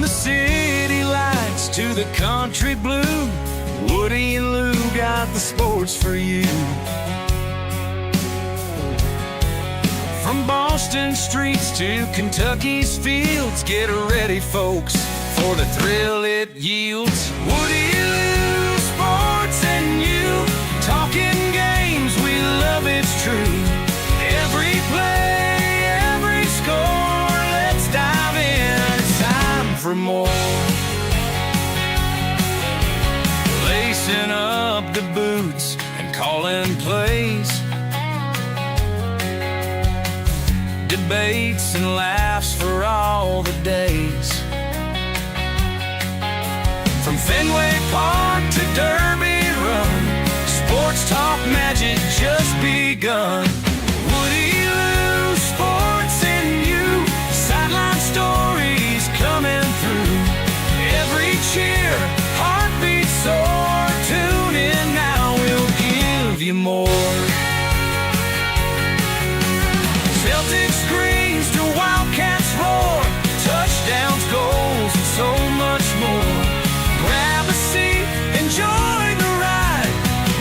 the city lights to the country blue, Woody and Lew got the sports for you. From Boston streets to Kentucky's fields, get ready, folks, for the thrill it yields. Woody and Lew, sports and you, talking games, we love it's true. Every play, every score, let's dive in, it's time for more. Lacing up the boots and calling plays, debates and laughs for all the days. From Fenway Park to Derby Run, sports talk magic just begun. Woody Lew, sports and you, sideline stories coming through. Every cheer, heartbeat soar, tune in now, we'll give you more. Celtic screams to Wildcats roar, touchdowns, goals, and so much more. Grab a seat, enjoy the ride,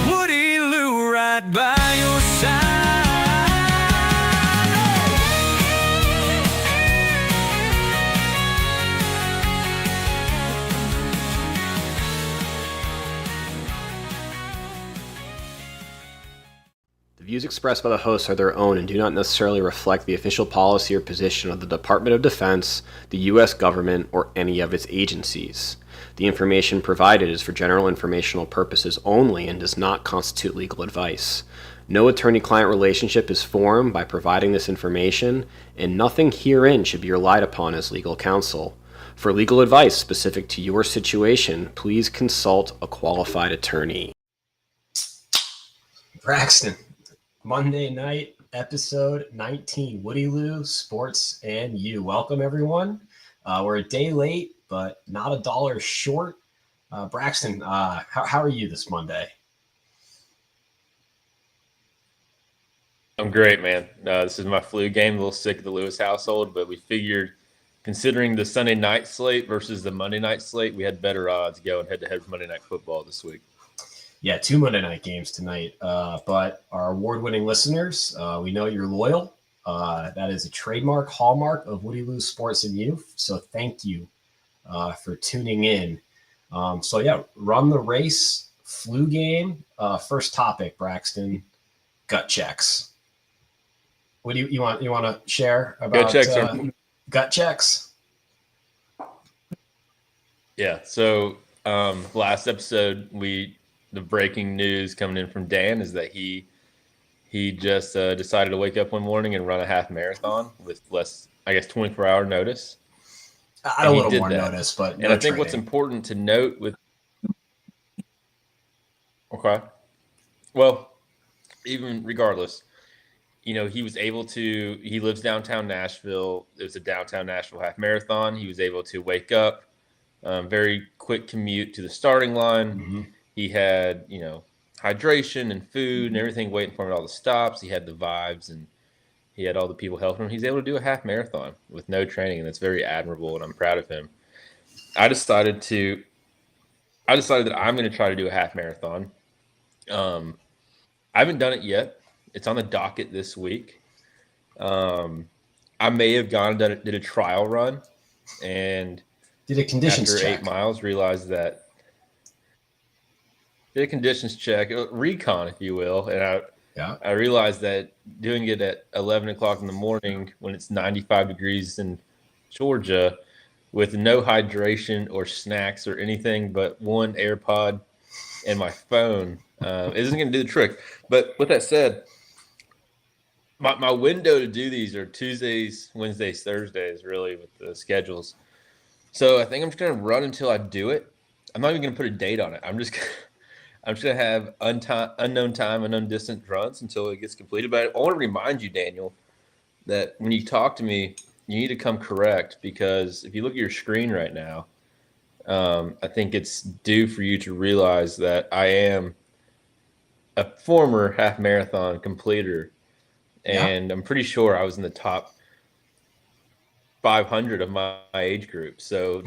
Woody Lew right by your side. The views expressed by the hosts are their own and do not necessarily reflect the official policy or position of the Department of Defense, the U.S. government, or any of its agencies. The information provided is for general informational purposes only and does not constitute legal advice. No attorney-client relationship is formed by providing this information, and nothing herein should be relied upon as legal counsel. For legal advice specific to your situation, please consult a qualified attorney. Braxton, Monday night, episode 19, Woody Lew, sports and you. Welcome, everyone. We're a day late, but not a dollar short. Braxton, how are you this Monday? I'm great, man. This is my flu game, a little sick of the Lewis household, but we figured, considering the Sunday night slate versus the Monday night slate, we had better odds going head-to-head for Monday Night Football this week. Yeah, 2 Monday night games tonight. But our award-winning listeners, we know you're loyal. That is a trademark, hallmark of Woody Lew, sports and you. So thank you for tuning in. So yeah, run the race, flu game. First topic, Braxton, gut checks. What do you want to share about gut checks? Yeah. So last episode, the breaking news coming in from Dan is that he just decided to wake up one morning and run a half marathon with less, 24-hour notice. A little more notice, but and I think what's important to note with well, even regardless, he was able to. He lives downtown Nashville. It was a downtown Nashville half marathon. He was able to wake up, very quick commute to the starting line. Mm-hmm. He had, hydration and food and everything waiting for him at all the stops. He had the vibes and he had all the people helping him. He's able to do a half marathon with no training, and that's very admirable, and I'm proud of him. I decided that I'm going to try to do a half marathon. I haven't done it yet. It's on the docket this week. I may have gone and did a trial run, and did a conditions after check. 8 miles realized that. Did a conditions check, recon, if you will, and I realized that doing it at 11 o'clock in the morning when it's 95 degrees in Georgia with no hydration or snacks or anything but one AirPod and my phone isn't going to do the trick. But with that said, my window to do these are Tuesdays, Wednesdays, Thursdays, really, with the schedules. So I think I'm just going to run until I do it. I'm not even going to put a date on it. I'm just going to have unknown time, unknown distance runs until it gets completed. But I want to remind you, Daniel, that when you talk to me, you need to come correct, because if you look at your screen right now, I think it's due for you to realize that I am a former half marathon completer, and I'm pretty sure I was in the top 500 of my age group. So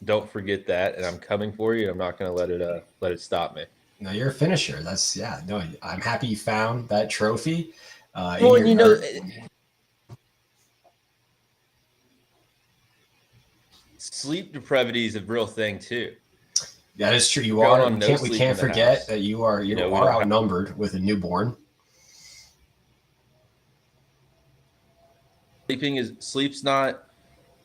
don't forget that, and I'm coming for you. I'm not going to let it stop me. No, you're a finisher. That's no. I'm happy you found that trophy. Well, sleep depravity is a real thing too. That is true. You Going are. on no We sleep can't in the forget house. that you are. You We are don't outnumbered with a newborn. Sleep's not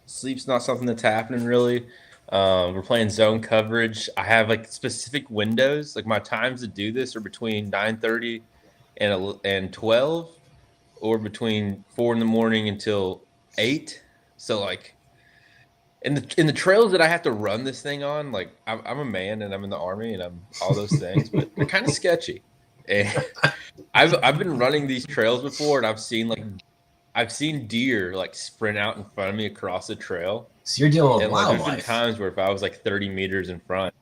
something that's happening really. We're playing zone coverage. I have like specific windows. Like my times to do this are between 9:30 and 12, or between 4 in the morning until 8. So like in the trails that I have to run this thing on, like I'm a man and I'm in the Army and I'm all those things, but they're kind of sketchy. And I've been running these trails before, and I've seen deer like sprint out in front of me across the trail. So you're dealing with And like there's wildlife. been times where if I was like 30 meters in front,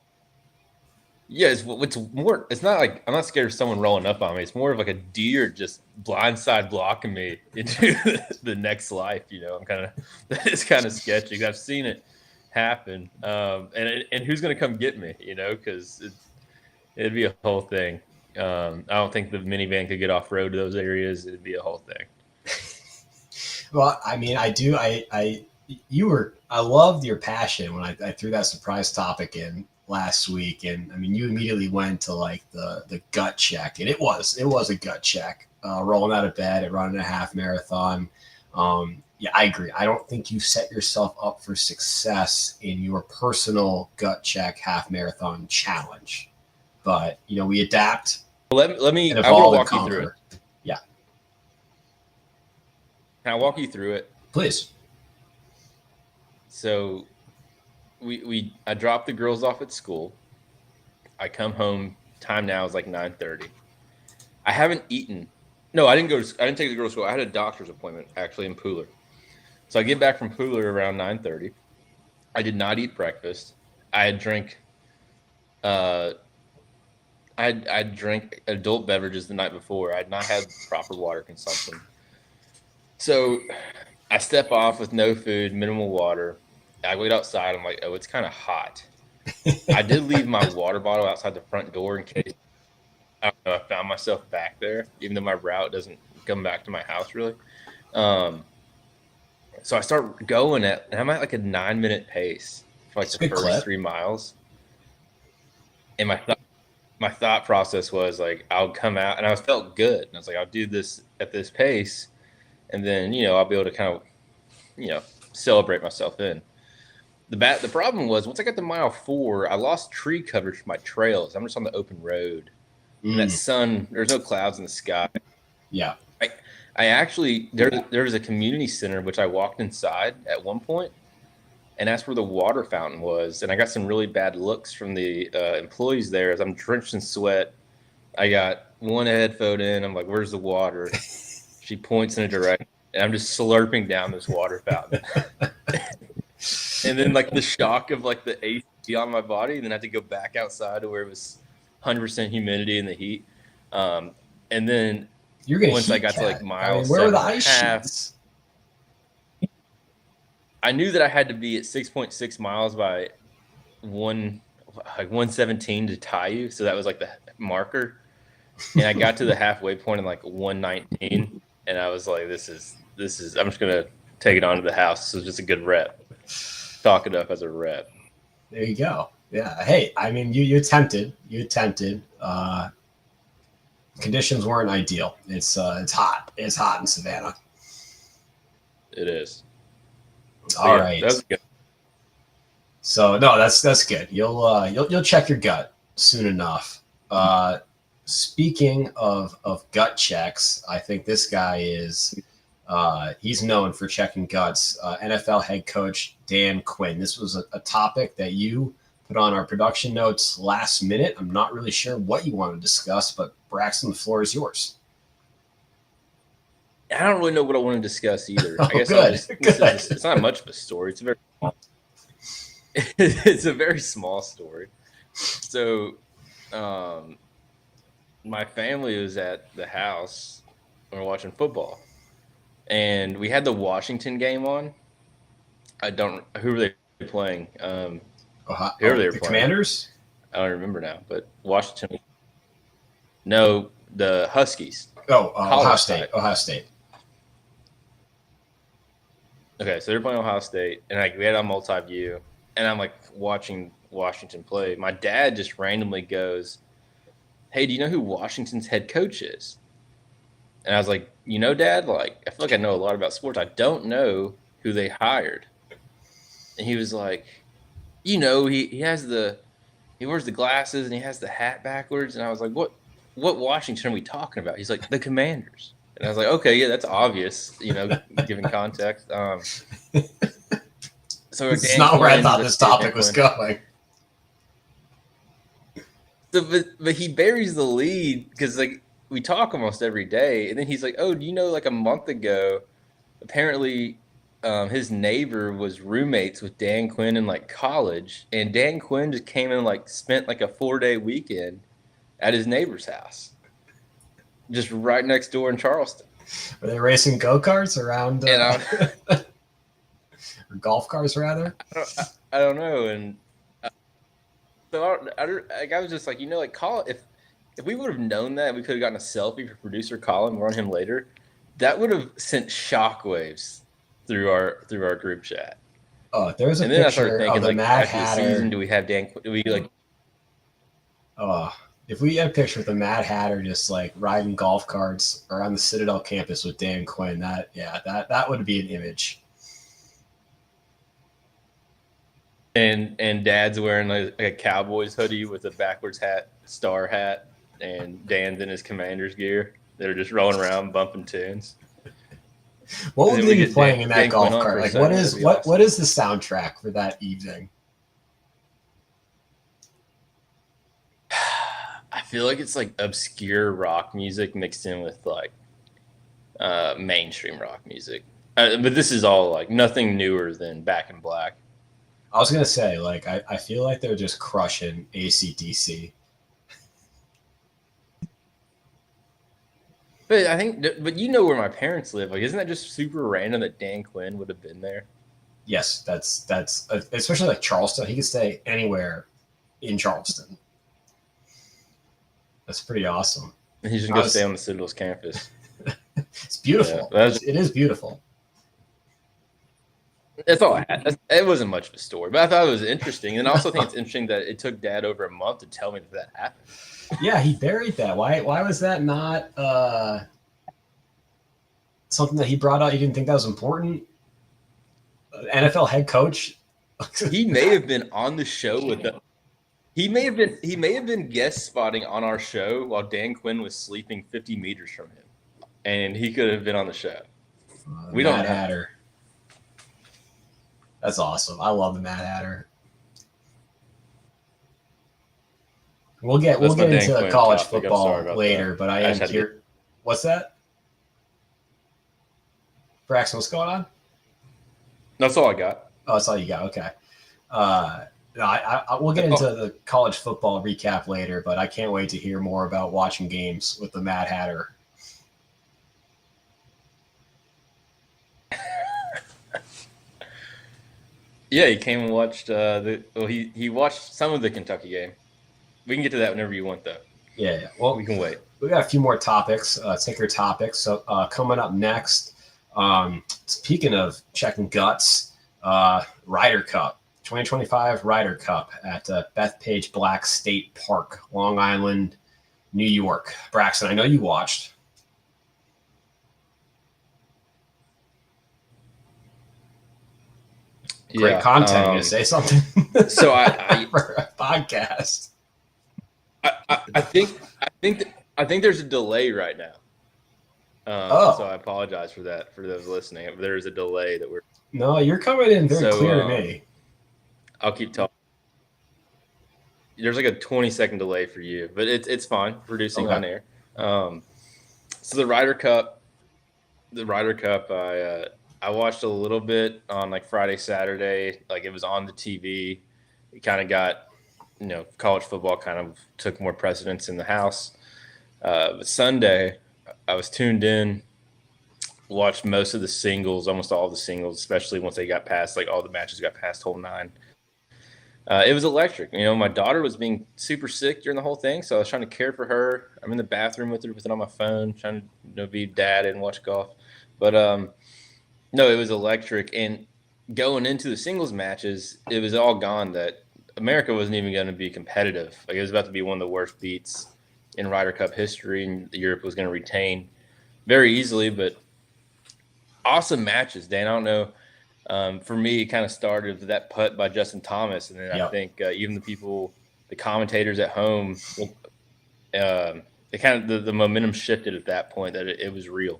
yeah, it's not like I'm not scared of someone rolling up on me. It's more of like a deer just blindside blocking me into the next life. It's kind of sketchy. I've seen it happen. And who's going to come get me, because it'd be a whole thing. I don't think the minivan could get off road to those areas. It'd be a whole thing. Well, I mean, I do. I loved your passion when I threw that surprise topic in last week, and I mean, you immediately went to like the gut check, and it was a gut check. Rolling out of bed and running a half marathon. Yeah, I agree. I don't think you set yourself up for success in your personal gut check half marathon challenge, but we adapt. Let me. I will walk you through it. Yeah. Can I walk you through it? Please. So I drop the girls off at school. I come home. Time now is like 9:30. I haven't eaten. No, I didn't take the girls to school. I had a doctor's appointment actually in Pooler. So I get back from Pooler around 9:30. I did not eat breakfast. I had drank adult beverages the night before. I had not had proper water consumption. So I step off with no food, minimal water. I wait outside. I'm like, oh, it's kind of hot. I did leave my water bottle outside the front door in case I found myself back there, even though my route doesn't come back to my house really. So I start going and I'm at like a 9-minute pace for like the first 3 miles. And my thought process was like, I'll come out, and I felt good. And I was like, I'll do this at this pace, and then I'll be able to kind of celebrate myself in. The problem was once I got to mile 4, I lost tree coverage for my trails. I'm just on the open road. And that sun, there's no clouds in the sky. Yeah. I actually there was a community center which I walked inside at one point, and that's where the water fountain was. And I got some really bad looks from the employees there as I'm drenched in sweat. I got one headphone in. I'm like, "Where's the water?" She points in a direction, and I'm just slurping down this water fountain. And then like the shock of like the AC on my body, and then I had to go back outside to where it was 100% humidity in the heat. And then once I got to like mile 7.5, I knew that I had to be at 6.6 miles by 117 to tie you. So that was like the marker. And I got to the halfway point in like 119, and I was like, this is I'm just gonna take it on to the house. So it's just a good rep. Talk it up as a rep. There you go. Yeah. Hey, I mean, you attempted. Conditions weren't ideal. It's hot. It's hot in Savannah. It is. All right. That's good. So no, that's good. You'll check your gut soon enough. Speaking of gut checks, I think this guy is he's known for checking guts. NFL head coach Dan Quinn. This was a topic that you put on our production notes last minute. I'm not really sure what you want to discuss, but Braxton, the floor is yours. I don't really know what I want to discuss either. I guess it's not much of a story. It's a very small story. So, my family was at the house and we're watching football, and we had the Washington game on, I don't. Who were they playing? Who were they playing? The Commanders? I don't remember now, but Washington. No, the Huskies. Oh, Ohio State. Ohio State. Okay, so they're playing Ohio State, and we had a multi-view, and I'm like watching Washington play. My dad just randomly goes, "Hey, do you know who Washington's head coach is?" And I was like, Dad, like, I feel like I know a lot about sports. I don't know who they hired. And he was like, he wears the glasses and he has the hat backwards. And I was like, what Washington are we talking about? He's like, the Commanders. And I was like, okay, yeah, that's obvious, given context. So it's not where I thought this topic was going. So, but he buries the lead because, like, we talk almost every day. And then he's like, oh, do you know, like, a month ago, apparently his neighbor was roommates with Dan Quinn in, like, college. And Dan Quinn just came in and, like, spent, like, a 4-day weekend at his neighbor's house. Just right next door in Charleston. Were they racing go-karts around? Or golf cars, rather? I don't know. And so I was just like, if we would have known that, we could have gotten a selfie for producer Colin. More on him later. That would have sent shockwaves through our group chat. Oh, there's a picture of the Mad Hatter. The season, do we have Dan? Do we like? If we had a picture of the Mad Hatter just like riding golf carts around the Citadel campus with Dan Quinn, that would be an image. And Dad's wearing like a Cowboys hoodie with a backwards hat, star hat, and Dan's in his Commanders gear. They're just rolling around bumping tunes. What would they be playing in that golf cart? Like, what is the soundtrack for that evening? I feel like it's like obscure rock music mixed in with like mainstream rock music. But this is all like nothing newer than Back in Black. I was gonna say, like, I feel like they're just crushing AC/DC. But you know where my parents live. Like, isn't that just super random that Dan Quinn would have been there? Yes, that's especially like Charleston. He could stay anywhere in Charleston. That's pretty awesome. And he's just gonna stay on the Citadel's campus. It's beautiful. Yeah, it is beautiful. That's all I had. It wasn't much of a story, but I thought it was interesting. And I also think it's interesting that it took Dad over a month to tell me that happened. Yeah, he buried that. Why was that not something that he brought out? You didn't think that was important? NFL head coach? He may have been on the show with them. He may have been guest spotting on our show while Dan Quinn was sleeping 50 meters from him. And he could have been on the show. We don't have Hatter. That's awesome. I love the Mad Hatter. We'll get into college football later, but I am here. What's that? Braxton, what's going on? That's all I got. Oh, that's all you got. Okay. We'll get into the college football recap later, but I can't wait to hear more about watching games with the Mad Hatter. Yeah, he came and watched he watched some of the Kentucky game. We can get to that whenever you want, though. Yeah. Well, we can wait. We got a few more topics, ticker topics. So coming up next, speaking of checking guts, Ryder Cup, 2025 Ryder Cup at Bethpage Black State Park, Long Island, New York. Braxton, I know you watched. Great content. You say something. So I for a podcast. I think there's a delay right now. So I apologize for that for those listening. There is a delay that we're. No, you're coming in very clear to me. I'll keep talking. There's like a 20-second delay for you, but it's fine. Producing on air. So the Ryder Cup, I watched a little bit on like Friday, Saturday. Like it was on the TV. It kind of got, college football kind of took more precedence in the house. But Sunday, I was tuned in watched most of the singles, almost all the singles, especially once they got past, like all the matches got past hole 9. It was electric. My daughter was being super sick during the whole thing, so I was trying to care for her. I'm in the bathroom with her, with it on my phone, trying to be dad and watch golf. But no, it was electric. And going into the singles matches, it was all gone that America wasn't even going to be competitive. Like, it was about to be one of the worst beats in Ryder Cup history, and Europe was going to retain very easily. But awesome matches, Dan. I don't know. For me, it kind of started with that putt by Justin Thomas, and then I think even the commentators at home, it kind of the momentum shifted at that point that it was real.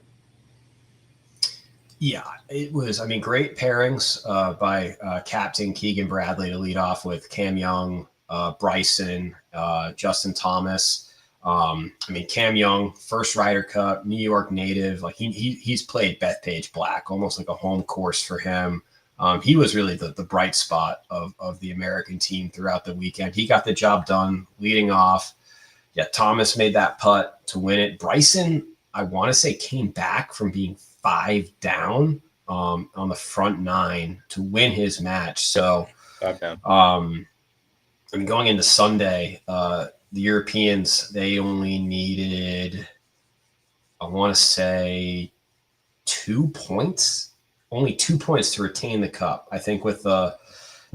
Yeah, it was. I mean, great pairings by Captain Keegan Bradley to lead off with Cam Young, Bryson, Justin Thomas. I mean, Cam Young, first Ryder Cup, New York native. Like he's played Bethpage Black, almost like a home course for him. He was really the bright spot of the American team throughout the weekend. He got the job done leading off. Yeah, Thomas made that putt to win it. Bryson, I want to say, came back from being 5 down on the front 9 to win his match. So, 5 down. I mean, going into Sunday, the Europeans, they only needed, I want to say, 2 points. Only 2 points to retain the cup. I think with the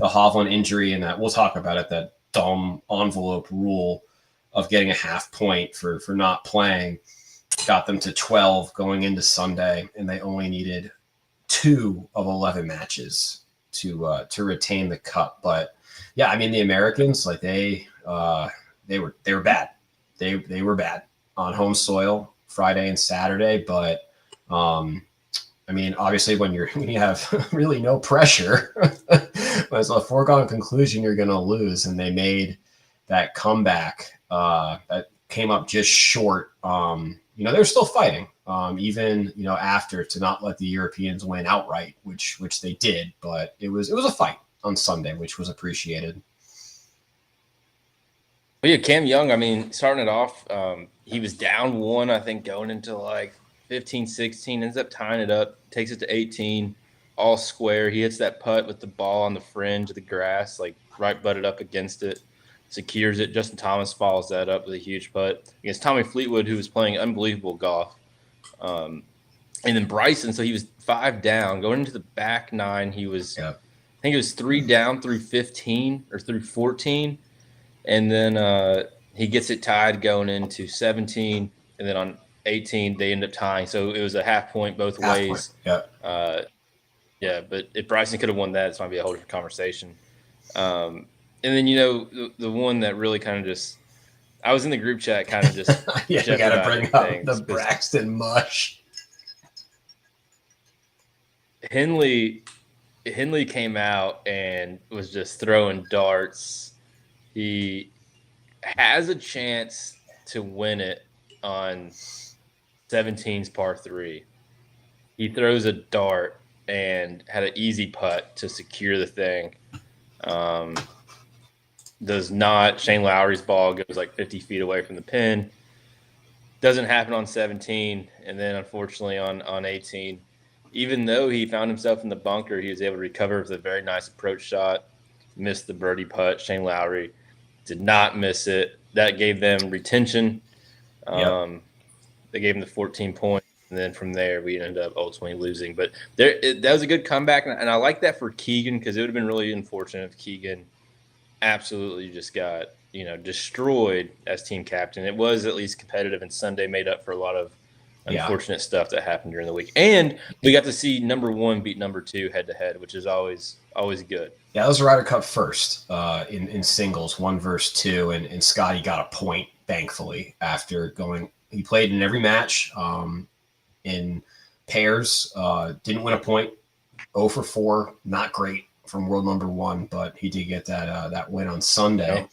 Hovland injury and that, we'll talk about it, that dumb envelope rule of getting a half point for not playing got them to 12 going into Sunday, and they only needed 2 of 11 matches to retain the cup. But yeah, I mean, the Americans, like they were bad. They were bad on home soil Friday and Saturday. But I mean, obviously, when you have really no pressure, it's a foregone conclusion you're going to lose. And they made that comeback that came up just short. They're still fighting, even after, to not let the Europeans win outright, which they did. But it was a fight on Sunday, which was appreciated. Well, yeah, Cam Young, I mean, starting it off, he was down 1, I think, going into like 15, 16, ends up tying it up, takes it to 18, all square. He hits that putt with the ball on the fringe of the grass, like right butted up against it, secures it. Justin Thomas follows that up with a huge putt against Tommy Fleetwood, who was playing unbelievable golf. And then Bryson, so he was 5 down. Going into the back 9, he was, I think it was 3 down through 15 or through 14. And then he gets it tied going into 17. And then on 18, they end up tying. So it was a half point both ways. Point. Yeah. But if Bryson could have won that, it's might be a whole different conversation. And then, the one that really kind of just – I was in the group chat kind of just – yeah, you got to bring up the Braxton mush. Henley came out and was just throwing darts. He has a chance to win it on 17's par 3. He throws a dart and had an easy putt to secure the thing. Does not. Shane Lowry's ball goes like 50 feet away from the pin. Doesn't happen on 17. And then, unfortunately, on 18, even though he found himself in the bunker, he was able to recover with a very nice approach shot, missed the birdie putt. Shane Lowry did not miss it. That gave them retention. They gave him the 14 points. And then from there, we ended up ultimately losing. But that was a good comeback. And I like that for Keegan, because it would have been really unfortunate if Keegan absolutely just got, destroyed as team captain. It was at least competitive, and Sunday made up for a lot of unfortunate stuff that happened during the week. And we got to see number 1 beat number 2 head-to-head, which is always good. Yeah, that was Ryder Cup first in singles, 1 versus 2, and Scotty got a point, thankfully, after going – he played in every match in pairs, didn't win a point, 0 for 4, not great from world number 1, but he did get that win on Sunday. Yep.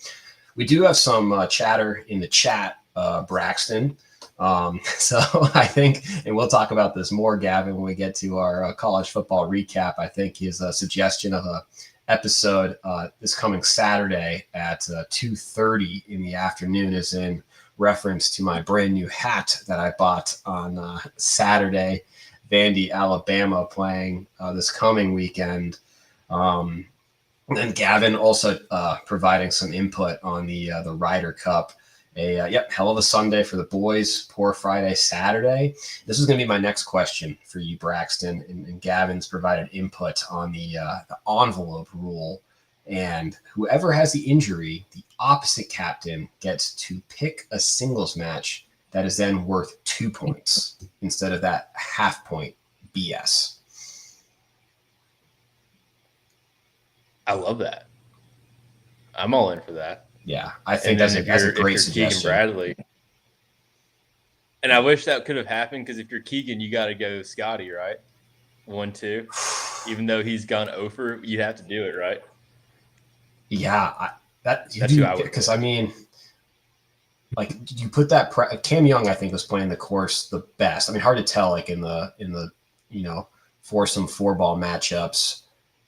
We do have some chatter in the chat, Braxton. So I think, and we'll talk about this more, Gavin, when we get to our college football recap. I think his suggestion of a episode this coming Saturday at 2:30 in the afternoon is in reference to my brand new hat that I bought on Saturday Vandy, Alabama playing this coming weekend. And then Gavin also providing some input on the Ryder Cup. Hell of a Sunday for the boys. Poor Friday, Saturday. This is going to be my next question for you, Braxton. And Gavin's provided input on the envelope rule. And whoever has the injury, the opposite captain gets to pick a singles match that is then worth 2 points instead of that half-point BS. I love that. I'm all in for that. Yeah, I think that's a great suggestion. Keegan Bradley. And I wish that could have happened because if you're Keegan, you got to go Scotty, right? 1-2. Even though he's gone over, you have to do it, right? Yeah, that's who I would. Because I mean, like you put that Cam Young, I think, was playing the course the best. I mean, hard to tell, like in the foursome 4-ball matchups,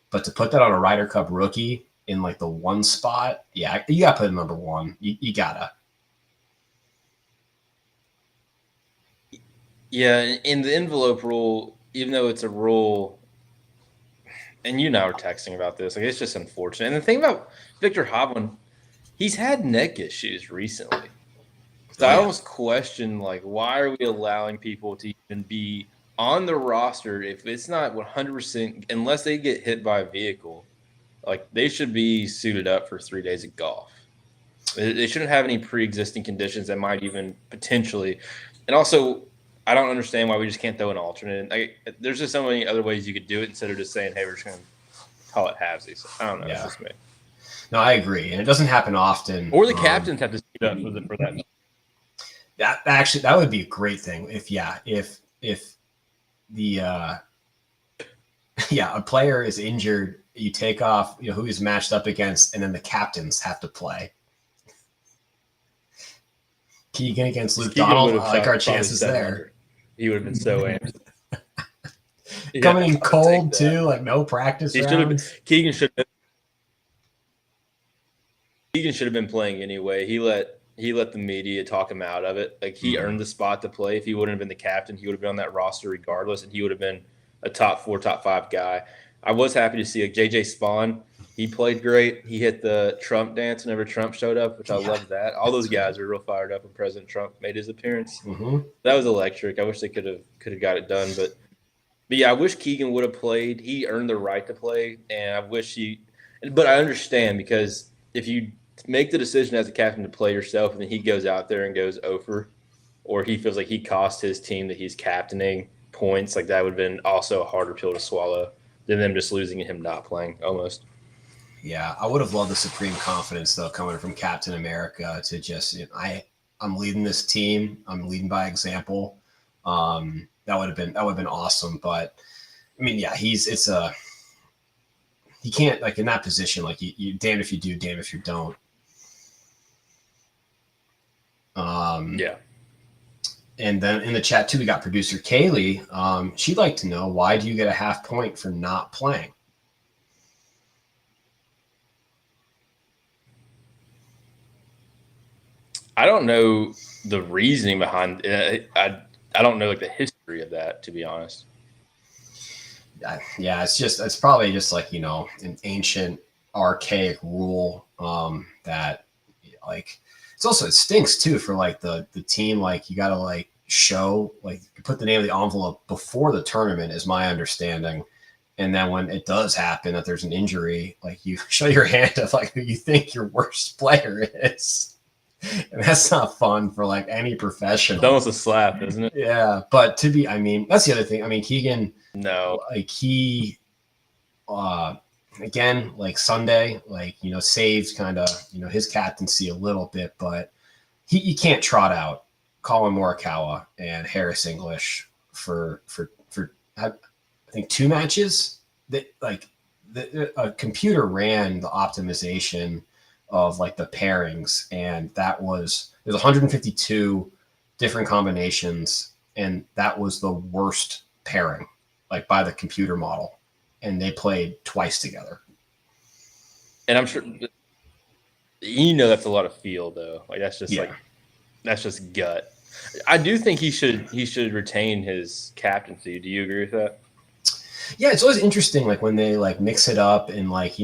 but to put that on a Ryder Cup rookie in like the one spot, yeah, you got to put him number one. You gotta. Yeah, in the envelope rule, even though it's a rule, and you and I were texting about this, like it's just unfortunate. And the thing about Victor Hovland, he's had neck issues recently. So I almost question, like, why are we allowing people to even be on the roster if it's not 100%, unless they get hit by a vehicle? Like, they should be suited up for 3 days of golf. They shouldn't have any pre-existing conditions that might even potentially – and also, I don't understand why we just can't throw an alternate. There's just so many other ways you could do it instead of just saying, hey, we're just going to call it halvesies. I don't know. Yeah. It's just me. No, I agree. And it doesn't happen often. Or the captains have to suit up for that. That would be a great thing if the a player is injured, you take off who he's matched up against, and then the captains have to play. Keegan against Luke Donald, I like our chances there. He would have been so amped. Coming in cold too, like no practice rounds. Keegan should have been playing anyway. He let the media talk him out of it. Like he earned the spot to play. If he wouldn't have been the captain, he would have been on that roster regardless, and he would have been a top 4, top 5 guy. I was happy to see JJ Spawn. He played great. He hit the Trump dance whenever Trump showed up, which I loved that. All those guys were real fired up when President Trump made his appearance. Mm-hmm. That was electric. I wish they could have got it done, but yeah, I wish Keegan would have played. He earned the right to play, and I wish but I understand, because if you make the decision as a captain to play yourself and then he goes out there and goes over, or he feels like he cost his team that he's captaining points, like that would have been also a harder pill to swallow than them just losing and him not playing almost. Yeah, I would have loved the supreme confidence though coming from Captain America to just I'm leading this team. I'm leading by example. That would have been awesome. But I mean, yeah, he can't, like in that position, like you damned if you do, damned if you don't. Yeah. And then in the chat too, we got producer Kaylee. She'd like to know, why do you get a half point for not playing? I don't know the reasoning behind it. I don't know like the history of that, to be honest. Yeah, it's probably just like, an ancient archaic rule that like it stinks too for like the team. Like you got to like show, like put the name of the envelope before the tournament is my understanding. And then when it does happen that there's an injury, like you show your hand of like who you think your worst player is. And that's not fun for like any professional. It's almost a slap, isn't it? Yeah. But that's the other thing. I mean, Keegan, like he, again, like Sunday, like, saved kind of, his captaincy a little bit, but you can't trot out Colin Morikawa and Harris English for I think 2 matches that like a computer ran the optimization of like the pairings, and there's 152 different combinations, and that was the worst pairing, like by the computer model, and they played twice together. And I'm sure that's a lot of feel though. Like that's just gut. I do think he should retain his captaincy. Do you agree with that? Yeah, it's always interesting, like when they like mix it up and like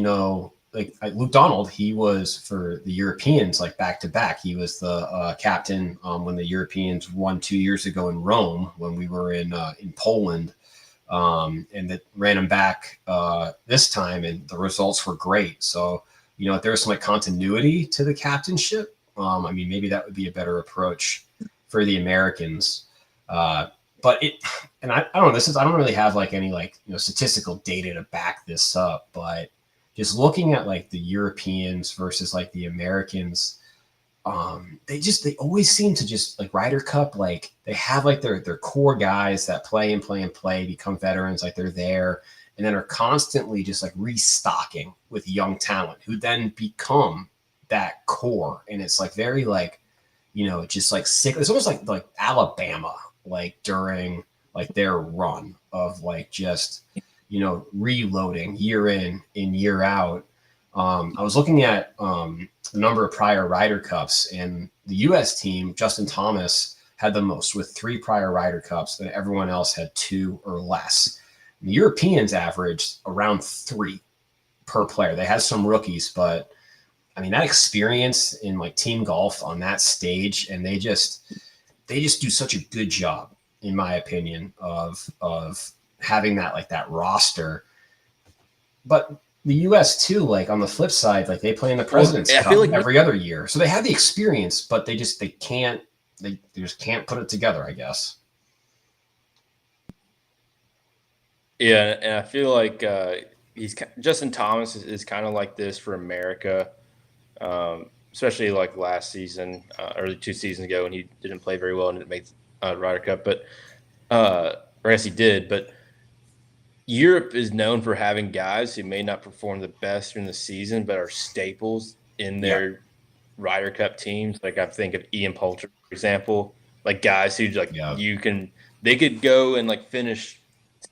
like Luke Donald, he was for the Europeans like back to back. He was the captain when the Europeans won 2 years ago in Rome when we were in Poland, and that ran him back this time, and the results were great. So if there was some like continuity to the captainship, I mean maybe that would be a better approach for the Americans. But and I don't know, I don't really have like any like statistical data to back this up, but just looking at like the Europeans versus like the Americans, they always seem to just like Ryder Cup, like they have like their core guys that play and play and play, become veterans, like they're there, and then are constantly just like restocking with young talent who then become that core. And it's like very like, just like sick. It's almost like Alabama, like during like their run of like just reloading year in and year out. I was looking at the number of prior Ryder Cups, and the U.S. team, Justin Thomas, had the most with 3 prior Ryder Cups, and everyone else had 2 or less. The Europeans averaged around 3 per player. They had some rookies, but I mean that experience in like team golf on that stage, and they just do such a good job, in my opinion, of having that like that roster. But the U.S. too, like on the flip side, like they play in the President's Cup like every other year, so they have the experience, but they just can't put it together, I guess. Yeah, and I feel like Justin Thomas is kind of like this for America, especially like last season, or 2 seasons ago when he didn't play very well and didn't make Ryder Cup, but or I guess he did, but Europe is known for having guys who may not perform the best during the season, but are staples in their Ryder Cup teams. Like I think of Ian Poulter, for example, like guys who like they could go and like finish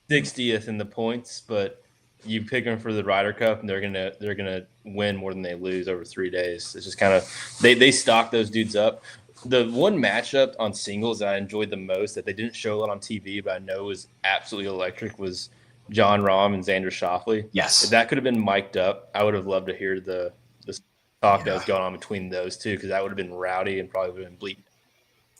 60th in the points, but you pick them for the Ryder Cup and they're gonna win more than they lose over 3 days. It's just kind of they stock those dudes up. The one matchup on singles that I enjoyed the most that they didn't show a lot on TV, but I know was absolutely electric, was John Rahm and Xander Schauffele. Yes. If that could have been mic'd up, I would have loved to hear the talk that was going on between those two, because that would have been rowdy and probably would have been bleak.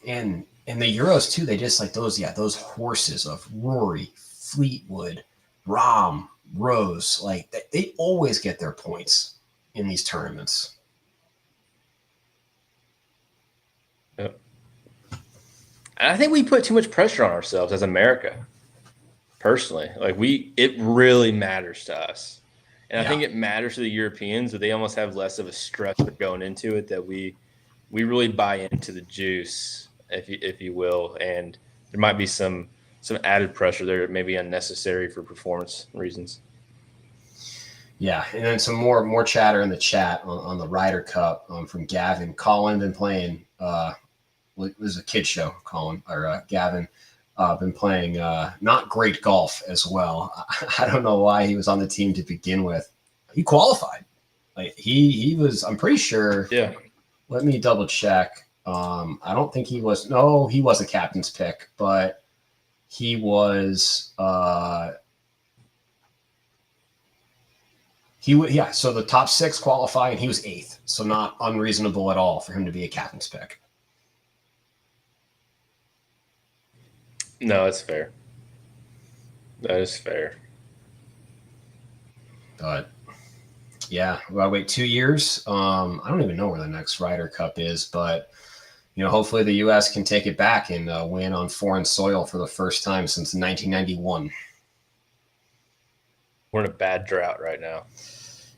And the Euros too, they just like those horses of Rory, Fleetwood, Rahm, Rose, like they always get their points in these tournaments. Yep. And I think we put too much pressure on ourselves as America. Personally, like it really matters to us, and I think it matters to the Europeans that they almost have less of a stress going into it, that we really buy into the juice, if you will, and there might be some added pressure there, maybe unnecessary for performance reasons. Yeah, and then some more chatter in the chat on the Ryder Cup from Gavin. Colin been playing. It was a kid show. Colin or Gavin. Been playing not great golf as well. I don't know why he was on the team to begin with. He qualified. Like he was. I'm pretty sure. Yeah. Let me double check. I don't think he was. No, he was a captain's pick, but he was. So the top 6 qualify, and he was 8th. So not unreasonable at all for him to be a captain's pick. No, it's fair. That is fair. But yeah, we gotta wait 2 years. I don't even know where the next Ryder Cup is, but hopefully the U.S. can take it back and win on foreign soil for the first time since 1991. We're in a bad drought right now.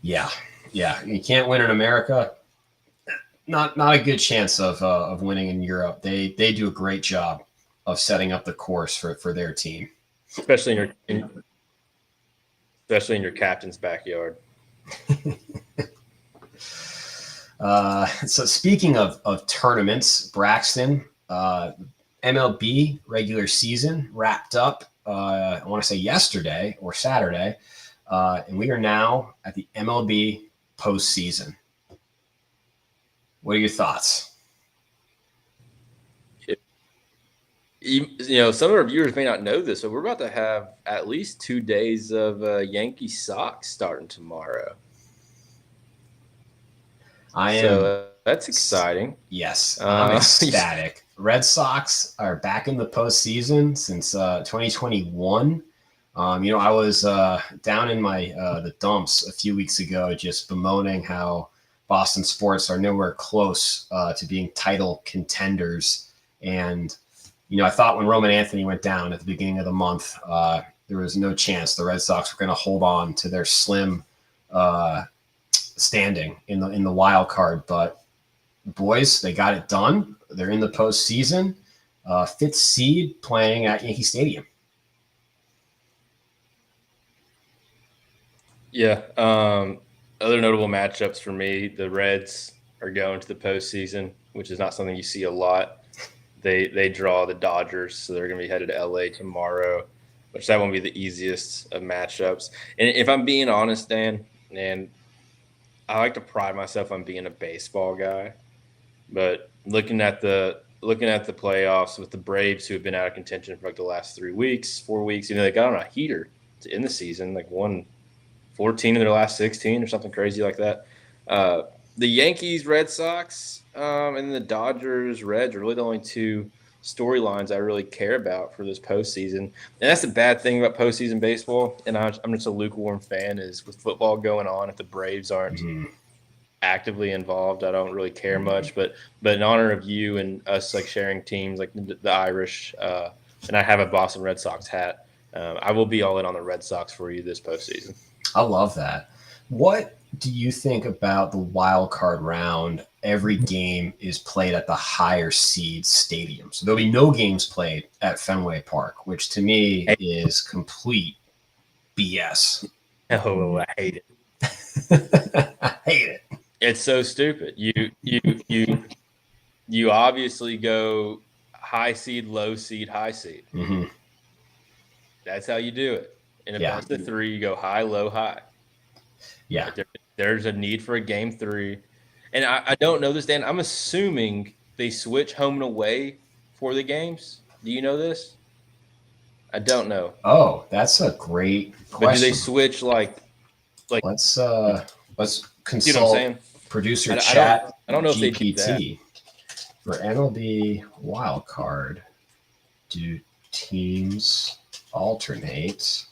Yeah. You can't win in America. Not a good chance of winning in Europe. They do a great job of setting up the course for their team, especially in your captain's backyard. So speaking of tournaments, Braxton, MLB regular season wrapped up. I want to say yesterday or Saturday, and we are now at the MLB postseason. What are your thoughts? some of our viewers may not know this, but we're about to have at least 2 days of Yankee socks starting tomorrow. That's exciting. Yes, I'm ecstatic. Red Sox are back in the postseason since 2021. I was down in my the dumps a few weeks ago, just bemoaning how Boston sports are nowhere close to being title contenders. And I thought when Roman Anthony went down at the beginning of the month, there was no chance the Red Sox were going to hold on to their slim standing in the wild card. But boys, they got it done. They're in the postseason, 5th seed, playing at Yankee Stadium. Yeah. Other notable matchups for me: the Reds are going to the postseason, which is not something you see a lot. They draw the Dodgers, so they're going to be headed to LA tomorrow, which that won't be the easiest of matchups. And if I'm being honest, Dan, and I like to pride myself on being a baseball guy, but looking at the playoffs with the Braves, who have been out of contention for like the last 4 weeks, they got on a heater to end the season, like won 14 in their last 16 or something crazy like that. The Yankees, Red Sox, and the Dodgers, Reds are really the only 2 storylines I really care about for this postseason. And that's the bad thing about postseason baseball, and I'm just a lukewarm fan, is with football going on, if the Braves aren't actively involved, I don't really care much. But in honor of you and us, like sharing teams like the Irish, and I have a Boston Red Sox hat, I will be all in on the Red Sox for you this postseason. I love that. What do you think about the wild card round? Every game is played at the higher seed stadium. So there'll be no games played at Fenway Park, which to me is complete BS. Oh, I hate it. I hate it. It's so stupid. You obviously go high seed, low seed, high seed. Mm-hmm. That's how you do it. In a best of 3, you go high, low, high. Yeah. There's a need for a game 3. And I don't know this, Dan. I'm assuming they switch home and away for the games. Do you know this? I don't know. Oh, that's a great question. But do they switch like let's consult you know what I'm saying? Producer chat. I don't know GPT. if they do that. For MLB wild card, do teams alternate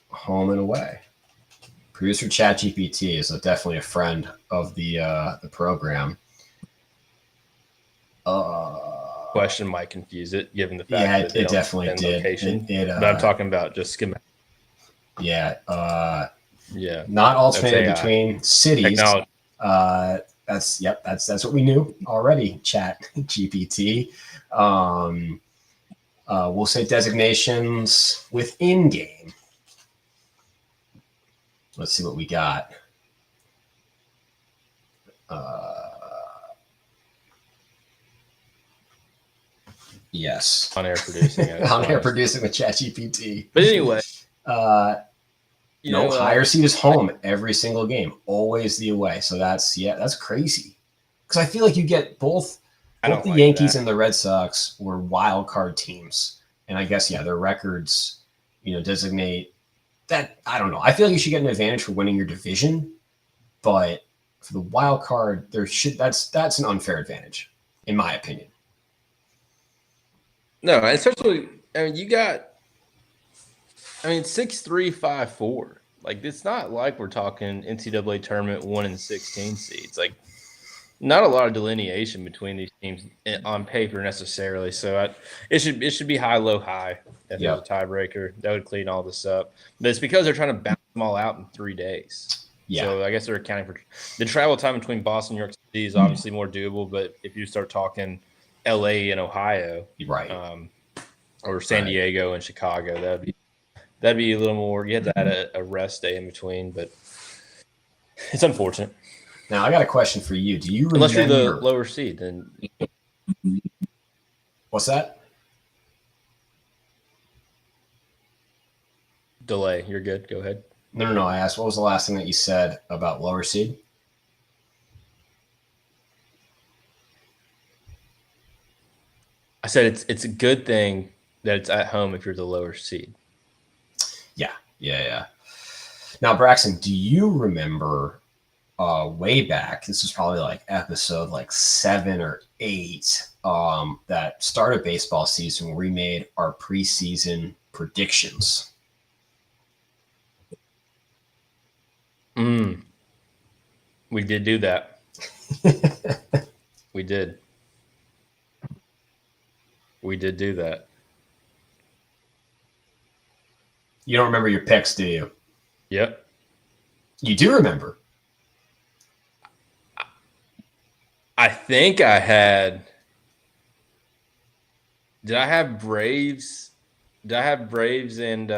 home and away? Producer chat GPT is definitely a friend of the program. Question might confuse it, given the fact that it definitely did. But I'm talking about just schematic. Yeah. Yeah. Not alternating between cities. Technology. That's what we knew already. Chat GPT. We'll say designations within game. Let's see what we got. Yes. On air producing. On air producing with ChatGPT. But anyway. Higher seed is home every single game. Always the away. So that's crazy. Because I feel like you get both the Yankees and the Red Sox were wild card teams. And I guess, their records, designate that. I don't know. I feel like you should get an advantage for winning your division. But for the wild card, that's an unfair advantage, in my opinion. No, especially, you got 6-3, 5-4. Like, it's not like we're talking NCAA tournament 1 and 16 seeds. Like, not a lot of delineation between these teams on paper necessarily. So it should be high, low, high. If there's a tiebreaker, that would clean all this up. But it's because they're trying to bounce them all out in 3 days. Yeah. So I guess they're accounting for the travel time between Boston and New York City is obviously more doable. But if you start talking LA and Ohio, right, or San Diego and Chicago, that'd be a little more. You had to add a rest day in between, but it's unfortunate. Now I got a question for you. Do you remember? Unless you're the lower seed, then what's that? Delay. You're good. Go ahead. No. I asked, what was the last thing that you said about lower seed? said it's a good thing that it's at home if you're the lower seed. Yeah. Now, Braxton, do you remember way back? This was probably like episode 7 or 8 that started baseball season where we made our preseason predictions. We did do that. We did do that. You don't remember your picks, do you? Yep. You do remember. I think I had. Did I have Braves? Did I have Braves and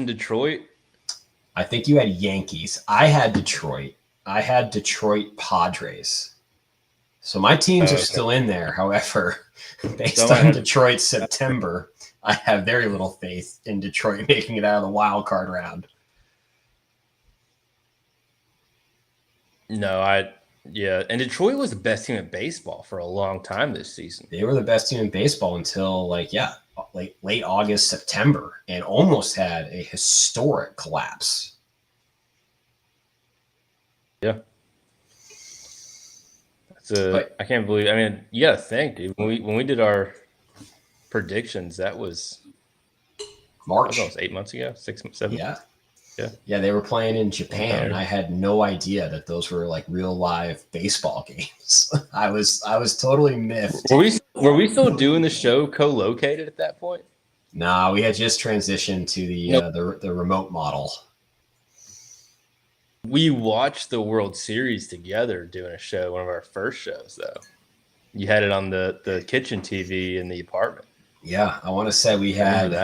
Detroit? I think you had Yankees. I had Detroit. I had Detroit Padres. So my teams are still in there. However, based on Detroit's September, I have very little faith in Detroit making it out of the wild card round. No, and Detroit was the best team in baseball for a long time this season. They were the best team in baseball until late August, September, and almost had a historic collapse. Yeah. I can't believe. I mean, you got to think, dude. When we did our predictions, that was March. That was 8 months ago, 6, 7. Yeah. They were playing in Japan, and I had no idea that those were real live baseball games. I was totally miffed. Were we still doing the show co-located at that point? Nah, we had just transitioned to the remote model. We watched the World Series together doing a show, one of our first shows, though. You had it on the kitchen TV in the apartment. Yeah, I want to say we had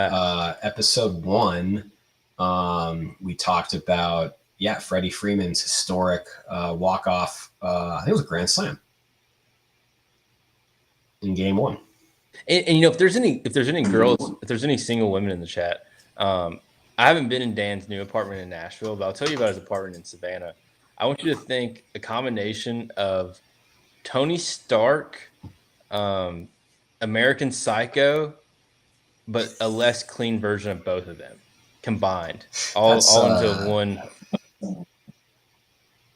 episode 1. We talked about Freddie Freeman's historic walk-off. I think it was a grand slam in Game 1. And if there's any girls, if there's any single women in the chat, I haven't been in Dan's new apartment in Nashville, but I'll tell you about his apartment in Savannah. I want you to think a combination of Tony Stark, American Psycho, but a less clean version of both of them combined, all into one.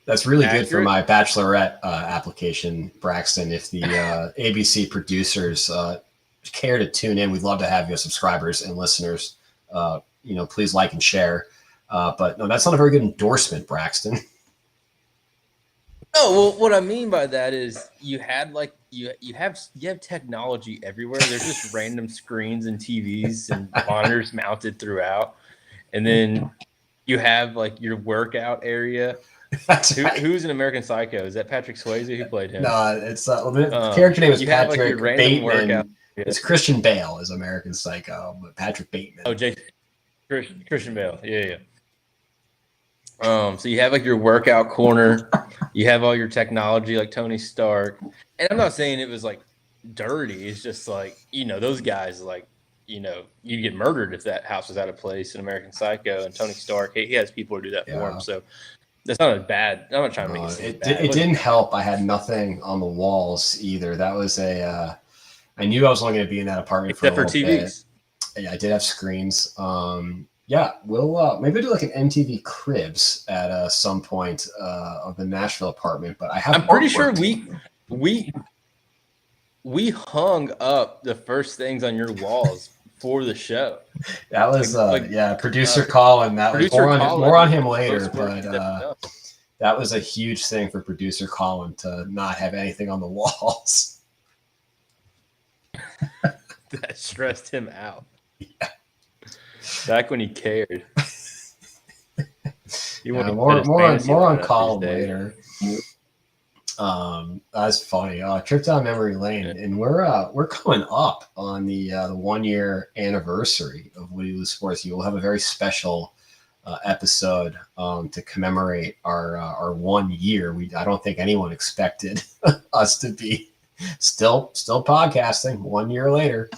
That's really accurate. Good for my Bachelorette application, Braxton. If the ABC producers care to tune in, we'd love to have you as subscribers and listeners. Please like and share. But no, that's not a very good endorsement, Braxton. No, well, what I mean by that is you had you have technology everywhere. There's just random screens and TVs and monitors mounted throughout, and then you have your workout area. That's right. Who's an American Psycho? Is that Patrick Swayze? Who played him? No, it's the character name is Patrick Bateman. Workout. It's Christian Bale as American Psycho, but Patrick Bateman. Oh, Christian Bale. Yeah. So you have your workout corner, you have all your technology like Tony Stark, and I'm not saying it was dirty. It's just those guys you'd get murdered if that house was out of place in American Psycho. And Tony Stark, he has people who do that for him. So that's not bad. I'm not trying to make it bad. It didn't help. I had nothing on the walls either. That was I knew I was only going to be in that apartment except for TVs. Bit. Yeah, I did have screens. We'll maybe do an MTV Cribs at some point of the Nashville apartment. But I'm pretty sure we hung up the first things on your walls for the show. That was producer Colin. That was more on him later, but that was a huge thing for producer Colin to not have anything on the walls. That stressed him out. Yeah. Back when he cared. More on Colin later. That's funny. Trip down memory lane, and we're coming up on the 1 year anniversary of Woody Lew Sports. You will have a very special episode to commemorate our 1 year. I don't think anyone expected us to be still podcasting 1 year later.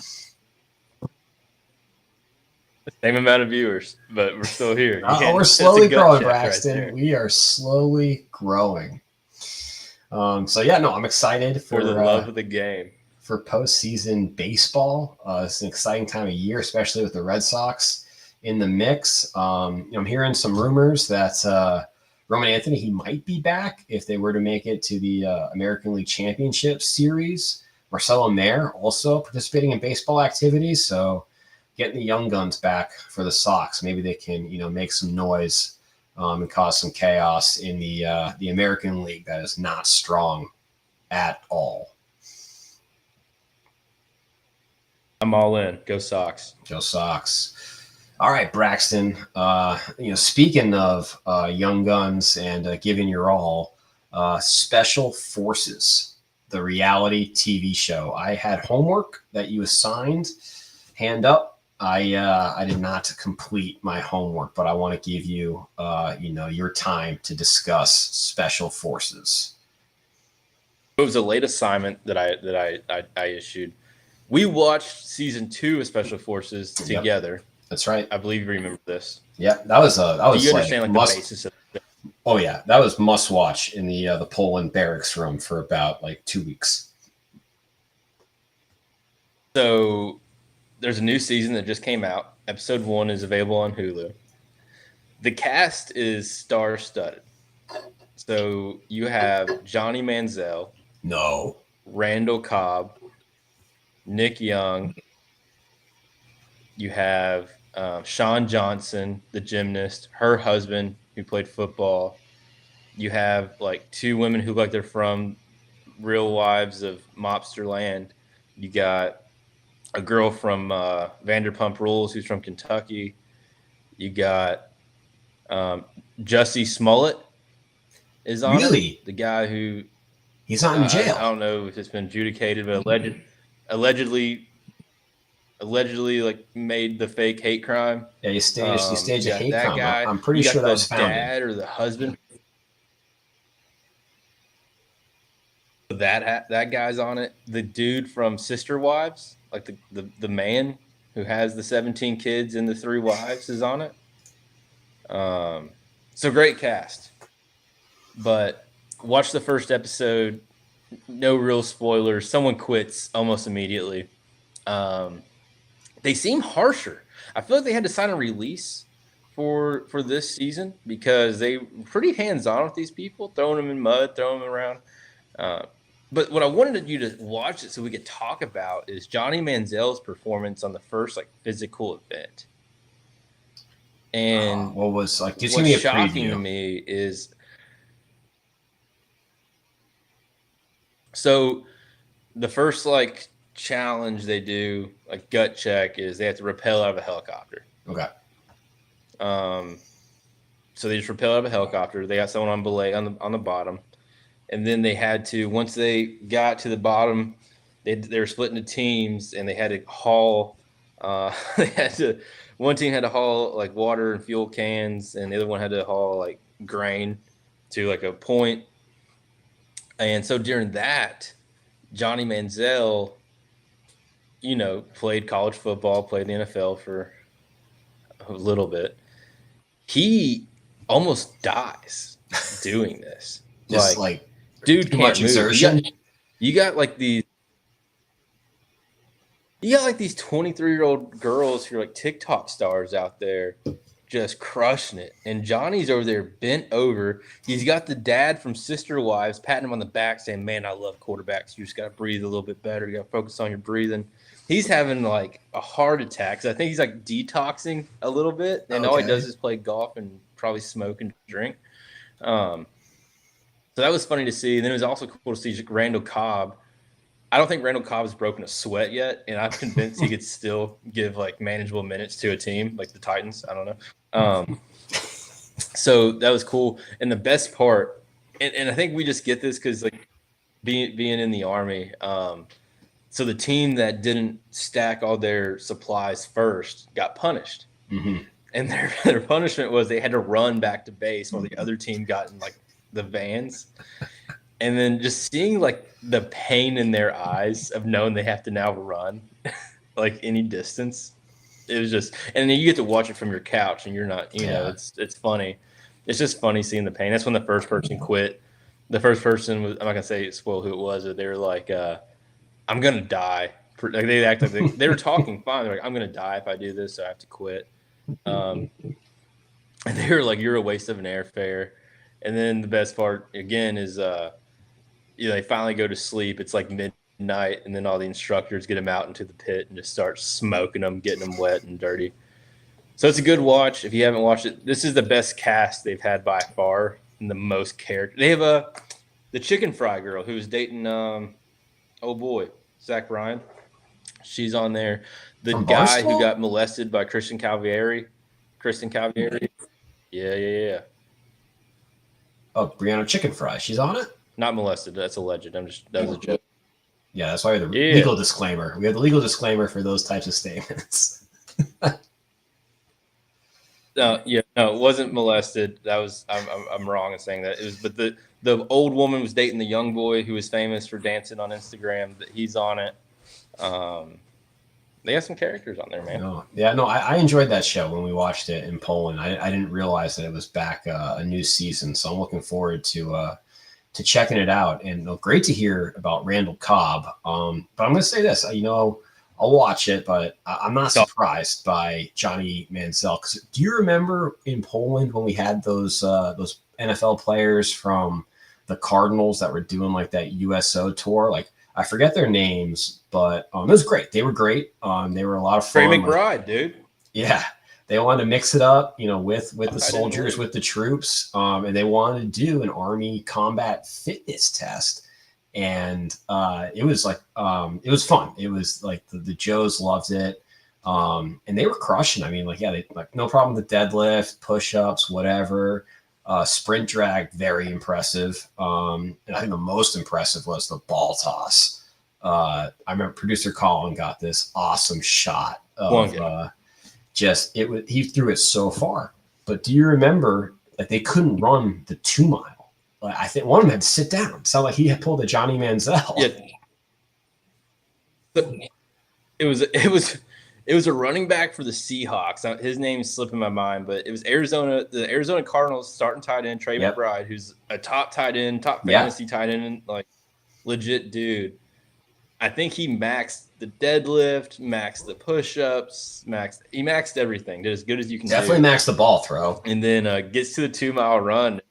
Same amount of viewers, but we're still here. We're slowly growing, Braxton. We are slowly growing. So yeah, no, I'm excited for the love of the game. For postseason baseball. It's an exciting time of year, especially with the Red Sox in the mix. I'm hearing some rumors that Roman Anthony, he might be back if they were to make it to the American League Championship Series. Marcelo Mayer also participating in baseball activities. So getting the young guns back for the Sox, maybe they can, make some noise and cause some chaos in the American League that is not strong at all. I'm all in. Go Sox. Go Sox. All right, Braxton. Speaking of young guns and giving your all, Special Forces, the reality TV show. I had homework that you assigned. Hand up. I did not complete my homework, but I want to give you, your time to discuss Special Forces. It was a late assignment that I issued. We watched season 2 of Special Forces together. Yep, that's right. I believe you remember this. Yeah, that was. Do you understand the basis of it? Oh yeah, that was must watch in the Poland barracks room for about 2 weeks. So there's a new season that just came out. Episode 1 is available on Hulu. The cast is star-studded. So you have Johnny Manziel. No. Randall Cobb. Nick Young. You have Sean Johnson, the gymnast, her husband who played football. You have 2 women who they're from Real Wives of Mobster Land. You got a girl from Vanderpump Rules who's from Kentucky. You got Jussie Smollett is on it. The guy who he's not in jail. I don't know if it's been adjudicated, but allegedly made the fake hate crime. Yeah, you staged a hate crime. Guy. I'm pretty sure that was found. Dad or the husband. That guy's on it. The dude from Sister Wives, the man who has the 17 kids and the 3 wives, is on it. So great cast. But watch the first episode. No real spoilers. Someone quits almost immediately. They seem harsher. I feel like they had to sign a release for this season because they were pretty hands-on with these people, throwing them in mud, throwing them around. But what I wanted you to watch it so we could talk about is Johnny Manziel's performance on the first physical event. And what was what's shocking to me is so the first challenge they do, gut check, is they have to rappel out of a helicopter. Okay. So they just rappel out of a helicopter. They got someone on belay on the bottom. And then they had to, once they got to the bottom, they were split into teams, and they had to haul. One team had to haul water and fuel cans, and the other one had to haul grain to a point. And so during that, Johnny Manziel, played college football, played the NFL for a little bit. He almost dies doing this. Just dude, too much exertion. You got these 23-year-old girls who are TikTok stars out there just crushing it. And Johnny's over there bent over. He's got the dad from Sister Wives patting him on the back saying, "Man, I love quarterbacks. You just got to breathe a little bit better. You got to focus on your breathing." He's having a heart attack. So I think he's detoxing a little bit. And all he does is play golf and probably smoke and drink. So that was funny to see. And then it was also cool to see Randall Cobb. I don't think Randall Cobb has broken a sweat yet, and I'm convinced he could still give manageable minutes to a team like the Titans. I don't know. So that was cool. And the best part, and I think we just get this because being in the Army. So the team that didn't stack all their supplies first got punished, and their punishment was they had to run back to base while the other team got in the vans. And then just seeing the pain in their eyes of knowing they have to now run any distance. It was just, and then you get to watch it from your couch and you're not, it's funny. It's just funny seeing the pain. That's when the first person quit. The first person was, I'm not gonna spoil who it was, but they were like, "I'm gonna die." Like they act like they were talking fine. They're like, "I'm gonna die if I do this, so I have to quit." And they were like, "You're a waste of an airfare." And then the best part again is, they finally go to sleep. It's like midnight, and then all the instructors get them out into the pit and just start smoking them, getting them wet and dirty. So it's a good watch. If you haven't watched it, this is the best cast they've had by far and the most character. They have the chicken fry girl who was dating Zach Ryan. She's on there. The From guy Barstool? who got molested by Kristen Calvieri. Yeah. Oh, Brianna Chicken Fry. She's on it? Not molested. That's alleged. That was a joke. Yeah, that's why the legal disclaimer. We have the legal disclaimer for those types of statements. No, it wasn't molested. That was I'm wrong in saying that. It was, but the old woman was dating the young boy who was famous for dancing on Instagram. That he's on it. They have some characters on there, man. I enjoyed that show when we watched it in Poland. I didn't realize that it was back a new season, so I'm looking forward to checking it out. And great to hear about Randall Cobb. But I'm going to say this, I'll watch it, but I'm not surprised by Johnny Manziel. Because do you remember in Poland when we had those NFL players from the Cardinals that were doing like that USO tour? Like I forget their names, but it was great. They were great. They were a lot of fun. Trey McBride, dude. Yeah, they wanted to mix it up, with the soldiers, with the troops, and they wanted to do an Army combat fitness test. And it was like it was fun. It was like the Joes loved it, and they were crushing. I mean, they like no problem with the deadlift, push-ups, whatever. Sprint drag, very impressive. And I think the most impressive was the ball toss. I remember producer Colin got this awesome shot of he threw it so far. But do you remember they couldn't run the 2 mile? I think one of them had to sit down. It sounded like he had pulled a Johnny Manziel. Yeah. It was a running back for the Seahawks. His name's slipping my mind, but it was the Arizona Cardinals starting tight end, Trey McBride, who's a top tight end, top fantasy tight end, like legit dude. I think he maxed the deadlift, maxed the push-ups, he maxed everything. Did as good as you can Definitely maxed the ball throw. And then gets to the 2 mile run.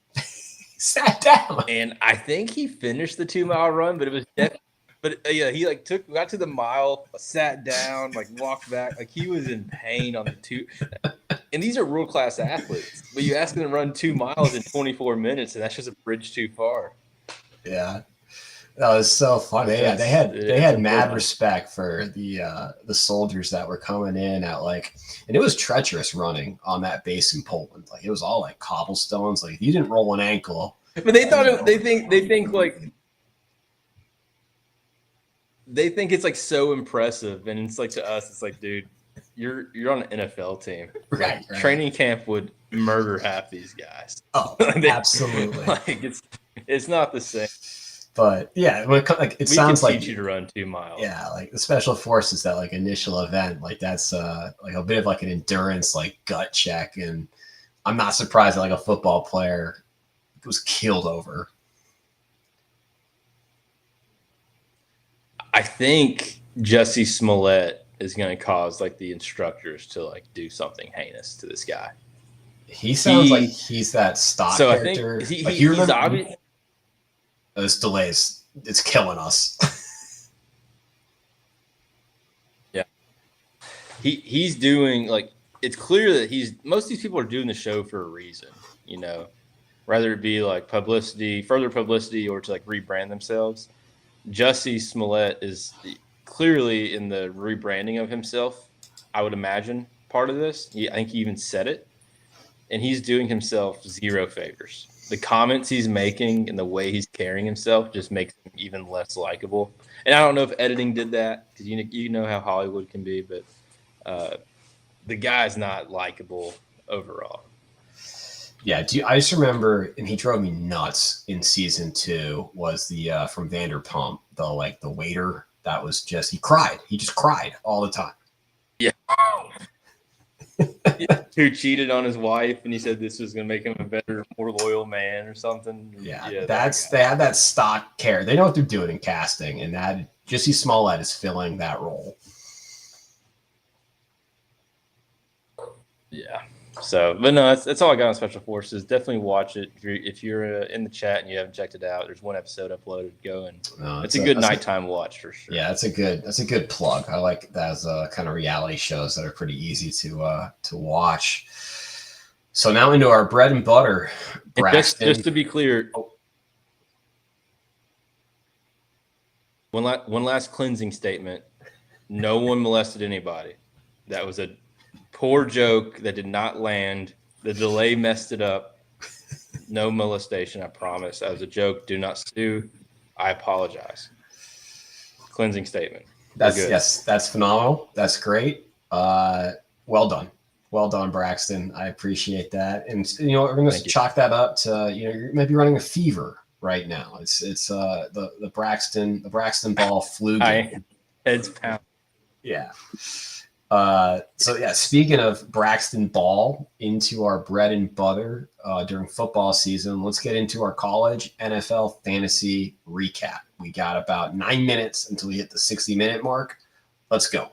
Sat down. And I think he finished the 2 mile run, but it was he got to the mile, sat down, walked back, he was in pain on the 2. And these are world-class athletes, but you ask them to run 2 miles in 24 minutes, and that's just a bridge too far. Yeah, that was so funny. Yeah, they had mad respect for the soldiers that were coming in at and it was treacherous running on that base in Poland. It was all cobblestones. If you didn't roll an ankle, but they thought they think it's so impressive, and it's to us, it's dude, you're on an NFL team. Right. Training camp would murder half these guys. Oh, absolutely. It's not the same. But yeah, it sounds like teach you to run 2 miles. Yeah, the special forces, that initial event, that's a bit of an endurance gut check, and I'm not surprised that a football player was killed over. I think Jussie Smollett is going to cause the instructors to do something heinous to this guy. He sounds like he's that stock character. I think he's obvious. Those delays, it's killing us. Yeah, he's doing it's clear that most of these people are doing the show for a reason, whether it be publicity, further publicity, or to rebrand themselves. Jussie Smollett is clearly in the rebranding of himself, I would imagine, part of this. I think he even said it, and he's doing himself zero favors. The comments he's making and the way he's carrying himself just makes him even less likable. And I don't know if editing did that, because you know how Hollywood can be, but the guy's not likable overall. Yeah, I just remember, and he drove me nuts in season 2, was the from Vanderpump, the waiter that was he cried. He just cried all the time. Yeah. who cheated on his wife, and he said this was going to make him a better, more loyal man or something. Yeah, they had that stock care. They know what they're doing in casting, and that Jussie Smollett is filling that role. Yeah. So, but no, that's all I got on Special Forces. Definitely watch it if you're in the chat and you haven't checked it out. There's one episode uploaded. Go and it's a good nighttime watch for sure. Yeah, that's a good plug. I like that as kind of reality shows that are pretty easy to watch. So now into our bread and butter. Braxton. Just to be clear, one last cleansing statement. No one molested anybody. That was a poor joke that did not land. The delay messed it up. No molestation, I promise. That was a joke. Do not sue. I apologize. Cleansing statement. That's phenomenal. That's great. Well done, Braxton. I appreciate that. And we're going to chalk that up to you're maybe running a fever right now. It's the Braxton Ball flu game. Heads pound. Yeah. Speaking of Braxton Ball, into our bread and butter during football season, let's get into our college NFL fantasy recap. We got about 9 minutes until we hit the 60-minute mark. Let's go.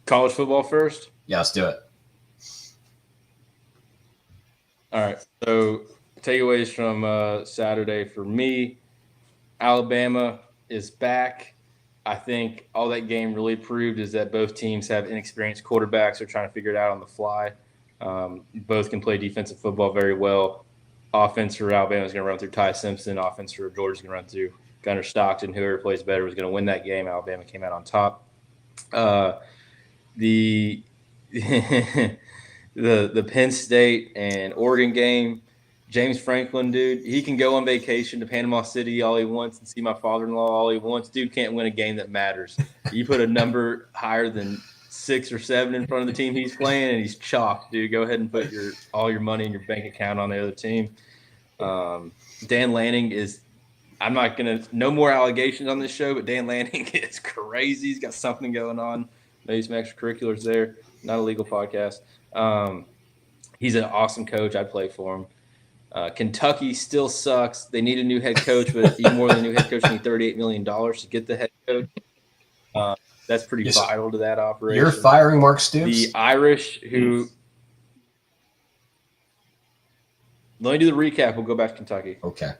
College football first? Yeah, let's do it. All right. So takeaways from Saturday for me, Alabama is back. I think all that game really proved is that both teams have inexperienced quarterbacks. They're trying to figure it out on the fly. Both can play defensive football very well. Offense for Alabama is going to run through Ty Simpson. Offense for Georgia is going to run through Gunnar Stockton. Whoever plays better was going to win that game. Alabama came out on top. The Penn State and Oregon game, James Franklin, dude, he can go on vacation to Panama City all he wants and see my father-in-law all he wants. Dude can't win a game that matters. You put a number higher than 6 or 7 in front of the team he's playing, and he's chalked, dude. Go ahead and put all your money in your bank account on the other team. Dan Lanning is – I'm not going to – no more allegations on this show, but Dan Lanning is crazy. He's got something going on. Maybe some extracurriculars there. Not a legal podcast. He's an awesome coach. I'd play for him. Kentucky still sucks. They need a new head coach, but even more than a new head coach, they need $38 million to get the head coach. That's pretty vital to that operation. You're firing Mark Stoops? The Irish who let me do the recap. We'll go back to Kentucky. Okay.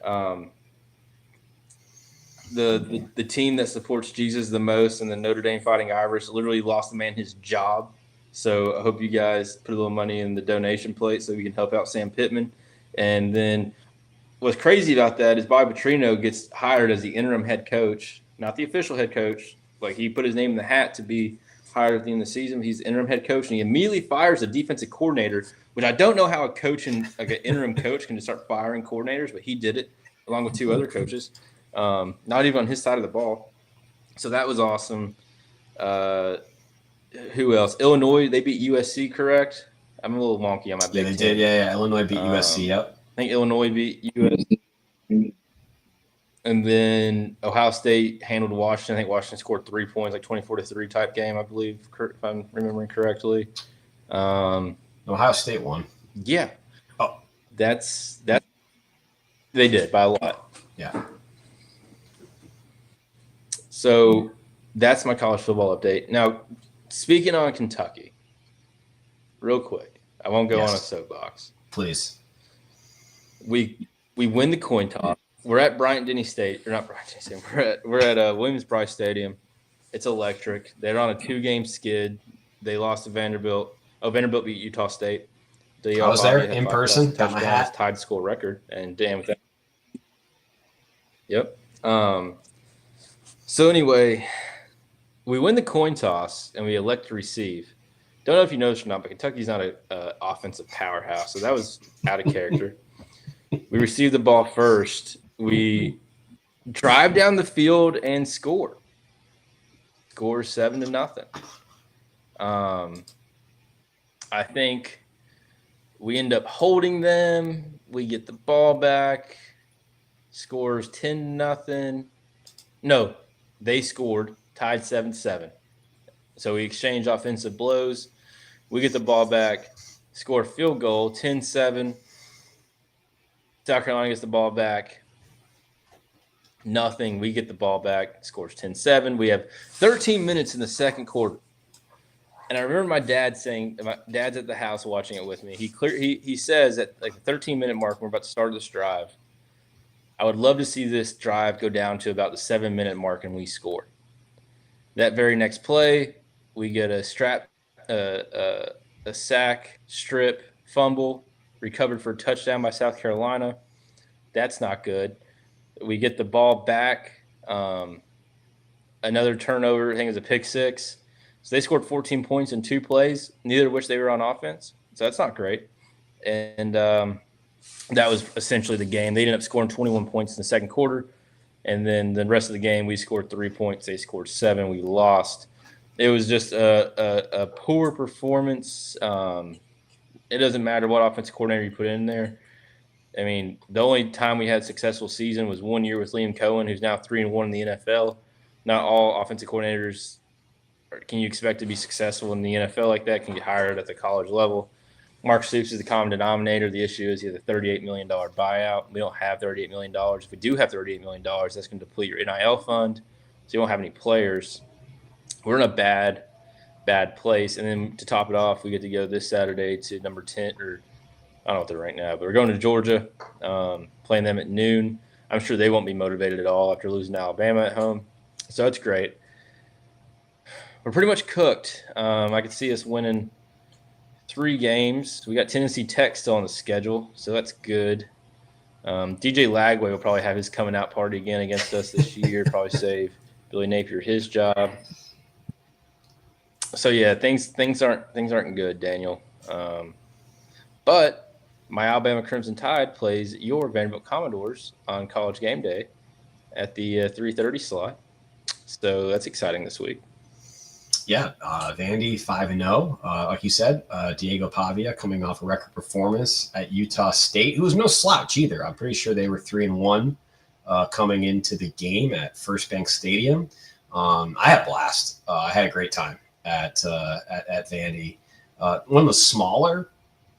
The team that supports Jesus the most and the Notre Dame Fighting Irish literally lost the man his job. So I hope you guys put a little money in the donation plate so we can help out Sam Pittman. And then what's crazy about that is Bobby Petrino gets hired as the interim head coach, not the official head coach. Like, he put his name in the hat to be hired at the end of the season. He's the interim head coach, and he immediately fires the defensive coordinator, which I don't know how an interim coach can just start firing coordinators, but he did it along with 2 other coaches, not even on his side of the ball. So that was awesome. Who else? Illinois, they beat USC, correct? I'm a little wonky on my big Yeah, they did. Yeah. Illinois beat USC. Yep. I think Illinois beat USC. And then Ohio State handled Washington. I think Washington scored 3 points, like 24-3 type game, I believe, if I'm remembering correctly. Ohio State won. Yeah. Oh, that's they did by a lot. Yeah. So that's my college football update. Now, speaking on Kentucky, real quick. I won't go on a soapbox. Please. We win the coin toss. We're at Bryant-Denny State. Or not Bryant-Denny State. We're at Williams-Brice Stadium. It's electric. They're on a 2-game skid. They lost to Vanderbilt. Oh, Vanderbilt beat Utah State. I was there in person. Got my hat. Tied school record. And damn with that. Yep. So anyway, we win the coin toss and we elect to receive. Don't know if you noticed or not, but Kentucky's not an offensive powerhouse, so that was out of character. We received the ball first. We drive down the field and score. Score 7-0. I think we end up holding them. We get the ball back. Scores 10-0. No, they scored, tied 7-7. So we exchange offensive blows. We get the ball back, score a field goal, 10-7. South Carolina gets the ball back. Nothing. We get the ball back, scores 10-7. We have 13 minutes in the second quarter. And I remember my dad saying, my dad's at the house watching it with me. He says at like the 13-minute mark, we're about to start this drive. I would love to see this drive go down to about the 7-minute mark and we score. That very next play, we get a sack, strip, fumble, recovered for a touchdown by South Carolina. That's not good. We get the ball back. Another turnover, I think it was a pick six. So they scored 14 points in 2 plays, neither of which they were on offense. So that's not great. And that was essentially the game. They ended up scoring 21 points in the second quarter. And then the rest of the game, we scored 3 points. They scored 7. We lost. It was just a poor performance. It doesn't matter what offensive coordinator you put in there. I mean, the only time we had a successful season was 1 year with Liam Cohen, who's now 3-1 in the NFL. Not all offensive coordinators can you expect to be successful in the NFL like that, can get hired at the college level. Mark Stoops is the common denominator. The issue is he has a $38 million buyout. We don't have $38 million. If we do have $38 million, that's going to deplete your NIL fund, so you won't have any players. We're in a bad place. And then to top it off, we get to go this Saturday to number 10, or I don't know what they're ranked now, but we're going to Georgia, playing them at noon. I'm sure they won't be motivated at all after losing to Alabama at home. So it's great. We're pretty much cooked. I could see us winning 3 games. We got Tennessee Tech still on the schedule, so that's good. DJ Lagway will probably have his coming out party again against us this year, probably save Billy Napier his job. So yeah, things aren't good, Daniel. But my Alabama Crimson Tide plays your Vanderbilt Commodores on College Game Day at the 3:30 slot. So that's exciting this week. Yeah, Vandy 5-0. Like you said, Diego Pavia coming off a record performance at Utah State, who was no slouch either. I'm pretty sure they were 3-1 coming into the game at First Bank Stadium. I had a blast. I had a great time at Vandy. One of the smaller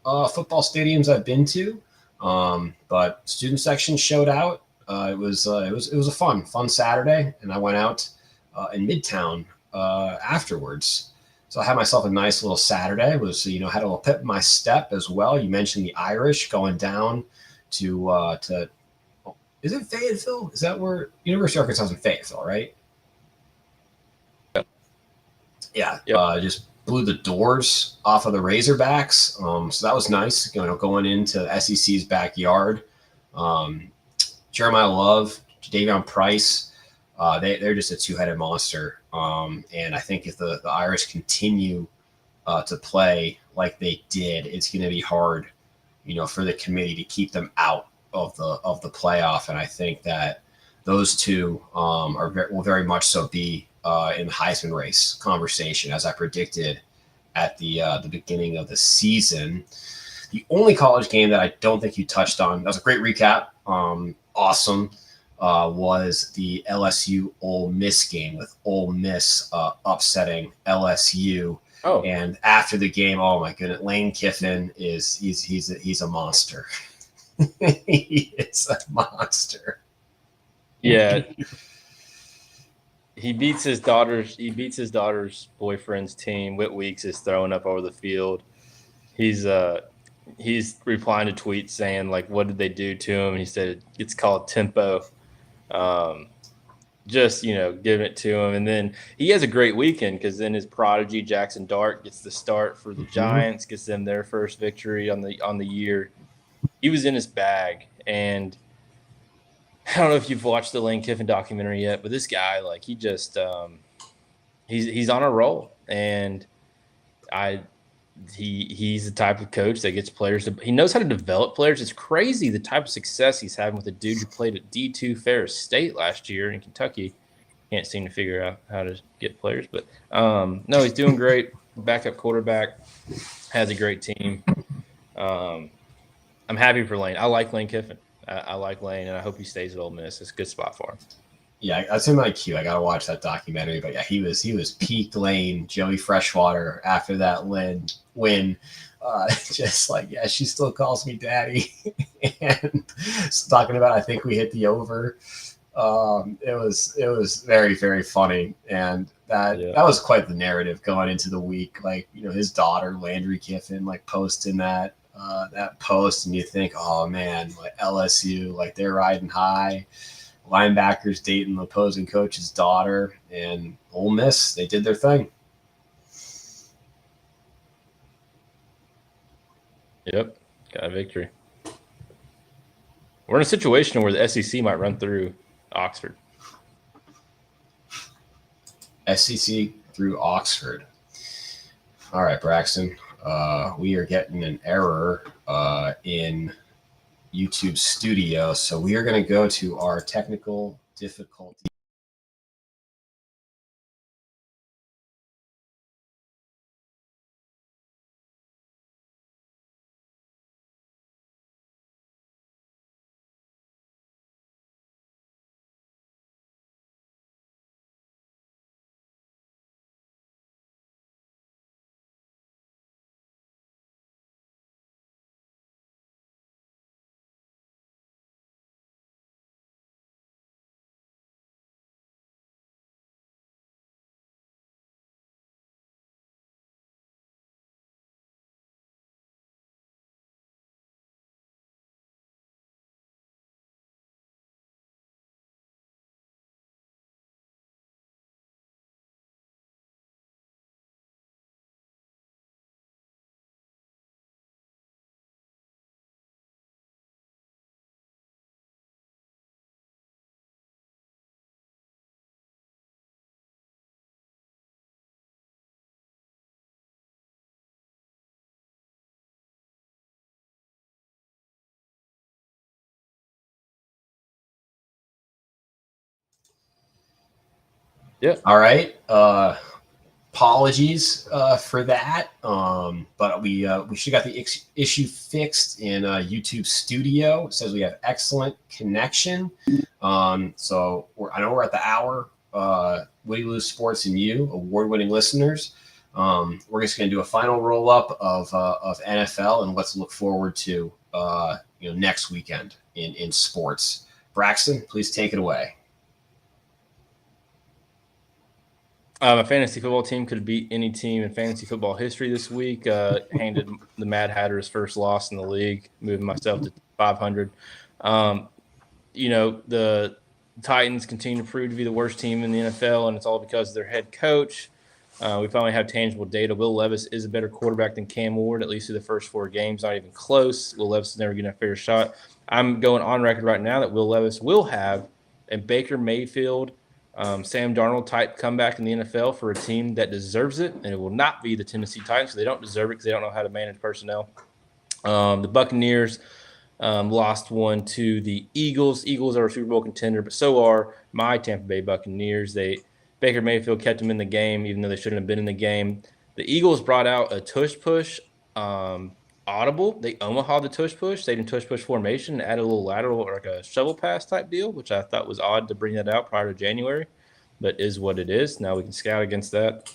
football stadiums I've been to, but student section showed out. It was a fun Saturday, and I went out in Midtown afterwards. So I had myself a nice little Saturday. Had a little pep in my step as well. You mentioned the Irish going down to is it Fayetteville? Is that where University of Arkansas is in Fayetteville, right? Yeah. Yep. Just blew the doors off of the Razorbacks. So that was nice, going into SEC's backyard. Jeremiah Love, Davion Price, they're just a two-headed monster. And I think if the Irish continue to play like they did, it's going to be hard, for the committee to keep them out of the playoff. And I think that those two will very much so be in the Heisman race conversation, as I predicted at the beginning of the season. The only college game that I don't think you touched on, that was a great recap. Awesome. Was the LSU Ole Miss game, with Ole Miss upsetting LSU. Oh. And after the game, oh my goodness, Lane Kiffin he's a monster. He is a monster. Yeah. He beats his daughter's boyfriend's team. Whit Weeks is throwing up over the field. He's replying to tweets saying, like, what did they do to him? And he said it's called tempo. Just giving it to him. And then he has a great weekend, because then his prodigy Jackson Dart gets the start for the Giants, gets them their first victory on the year. He was in his bag. And I don't know if you've watched the Lane Kiffin documentary yet, but this guy, like, he just he's on a roll. And he's the type of coach that gets players he knows how to develop players. It's crazy the type of success he's having with a dude who played at D2 Ferris State last year in Kentucky. Can't seem to figure out how to get players, but no, he's doing great. Backup quarterback, has a great team. I'm happy for Lane. I like Lane Kiffin. I like Lane, and I hope he stays at Ole Miss. It's a good spot for him. Yeah, that's in my queue. I gotta watch that documentary. But yeah, he was peak Lane, Joey Freshwater after that win. Just like, yeah, she still calls me daddy. And talking about, I think we hit the over. It was very, very funny. And that was quite the narrative going into the week. Like, his daughter, Landry Kiffin, like posting that post, and you think, oh man, like LSU, like they're riding high. Linebackers dating the opposing coach's daughter, and Ole Miss, they did their thing. Yep, got a victory. We're in a situation where the SEC might run through Oxford. SEC through Oxford. All right, Braxton. We are getting an error in YouTube Studio, so we are going to go to our technical difficulty. Yeah. All right. Apologies for that, but we should have got the issue fixed in YouTube Studio. It says we have excellent connection. So I know we're at the hour. Woody and Lew Sports and You, award-winning listeners. We're just going to do a final roll-up of NFL and let's look forward to next weekend in sports. Braxton, please take it away. My fantasy football team could beat any team in fantasy football history this week. Handed the Mad Hatter his first loss in the league, moving myself to 500. The Titans continue to prove to be the worst team in the NFL, and it's all because of their head coach. We finally have tangible data. Will Levis is a better quarterback than Cam Ward, at least through the first 4 games. Not even close. Will Levis is never getting a fair shot. I'm going on record right now that Will Levis will have a Baker Mayfield, Sam Darnold type comeback in the NFL for a team that deserves it, and it will not be the Tennessee Titans. So they don't deserve it because they don't know how to manage personnel. The Buccaneers lost one to the Eagles. Eagles are a Super Bowl contender, but so are my Tampa Bay Buccaneers. Baker Mayfield kept them in the game, even though they shouldn't have been in the game. The Eagles brought out a tush push audible. They Omaha the tush push. They did tush push formation and added a little lateral or like a shovel pass type deal, which I thought was odd to bring that out prior to January, but is what it is. Now we can scout against that.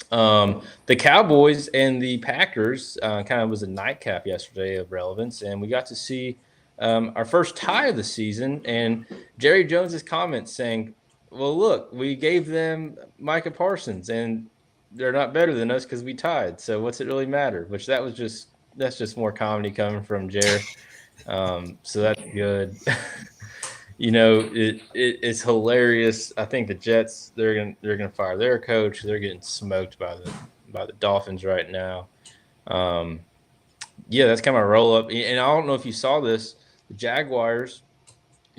The Cowboys and the Packers kind of was a nightcap yesterday of relevance, and we got to see our first tie of the season. And Jerry Jones's comments saying, "Well, look, we gave them Micah Parsons, and they're not better than us because we tied. So what's it really matter?" Which that's just more comedy coming from Jerry. So that's good. It's hilarious. I think the Jets they're gonna fire their coach. They're getting smoked by the Dolphins right now. That's kind of a roll up. And I don't know if you saw this. The Jaguars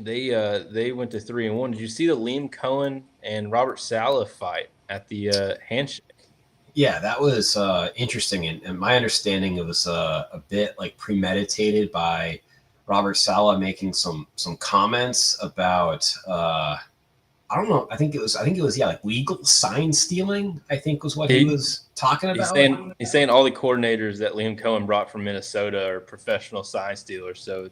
they went to 3-1. Did you see the Liam Cohen and Robert Saleh fight at the handshake? Yeah, that was interesting, and my understanding it was a bit like premeditated by Robert Saleh making some comments about I don't know. I think it was like legal sign stealing. I think was what he was talking about. He's saying all the coordinators that Liam Cohen brought from Minnesota are professional sign stealers. So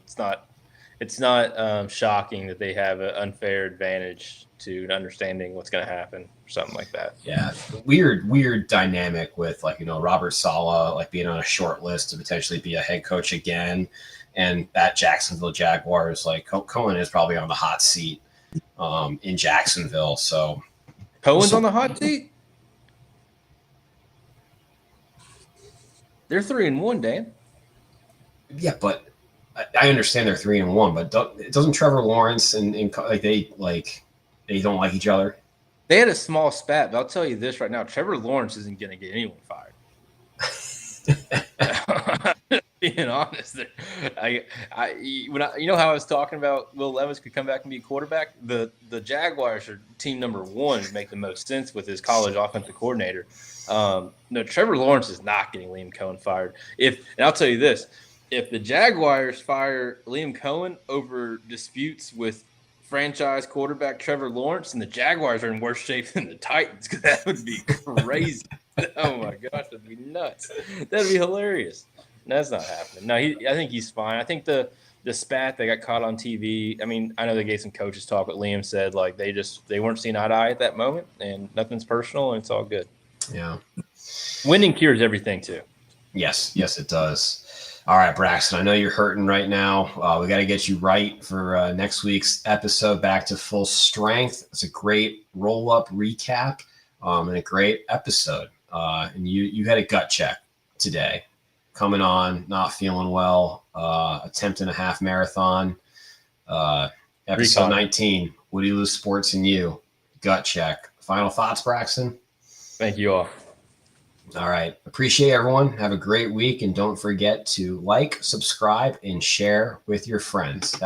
it's not shocking that they have an unfair advantage to understanding what's going to happen or something like that. Yeah, weird dynamic with Robert Saleh being on a short list to potentially be a head coach again, and that Jacksonville Jaguars Cohen is probably on the hot seat in Jacksonville. So Cohen's on the hot seat. They're 3-1, Dan. Yeah, but I understand they're 3-1, but doesn't Trevor Lawrence and they don't like each other? They had a small spat, but I'll tell you this right now: Trevor Lawrence isn't going to get anyone fired. Being honest, you know how I was talking about Will Levis could come back and be a quarterback. The Jaguars are team number one to make the most sense with his college offensive coordinator. No, Trevor Lawrence is not getting Liam Cohen fired. And I'll tell you this: if the Jaguars fire Liam Cohen over disputes with franchise quarterback Trevor Lawrence, and the Jaguars are in worse shape than the Titans, because that would be crazy. Oh my gosh, that'd be nuts. That'd be hilarious. No, that's not happening. No, I think he's fine. I think the spat they got caught on TV. I mean, I know they gave some coaches talk, but Liam said they weren't seeing eye to eye at that moment, and nothing's personal, and it's all good. Yeah, winning cures everything too. Yes, it does. All right, Braxton, I know you're hurting right now. We got to get you right for next week's episode, Back to Full Strength. It's a great roll-up recap and a great episode. And you had a gut check today. Coming on, not feeling well, attempting a half marathon. Episode Recon. 19, Woody Lew Sports and You, gut check. Final thoughts, Braxton? Thank you all. All right. Appreciate everyone. Have a great week. And don't forget to like, subscribe, and share with your friends.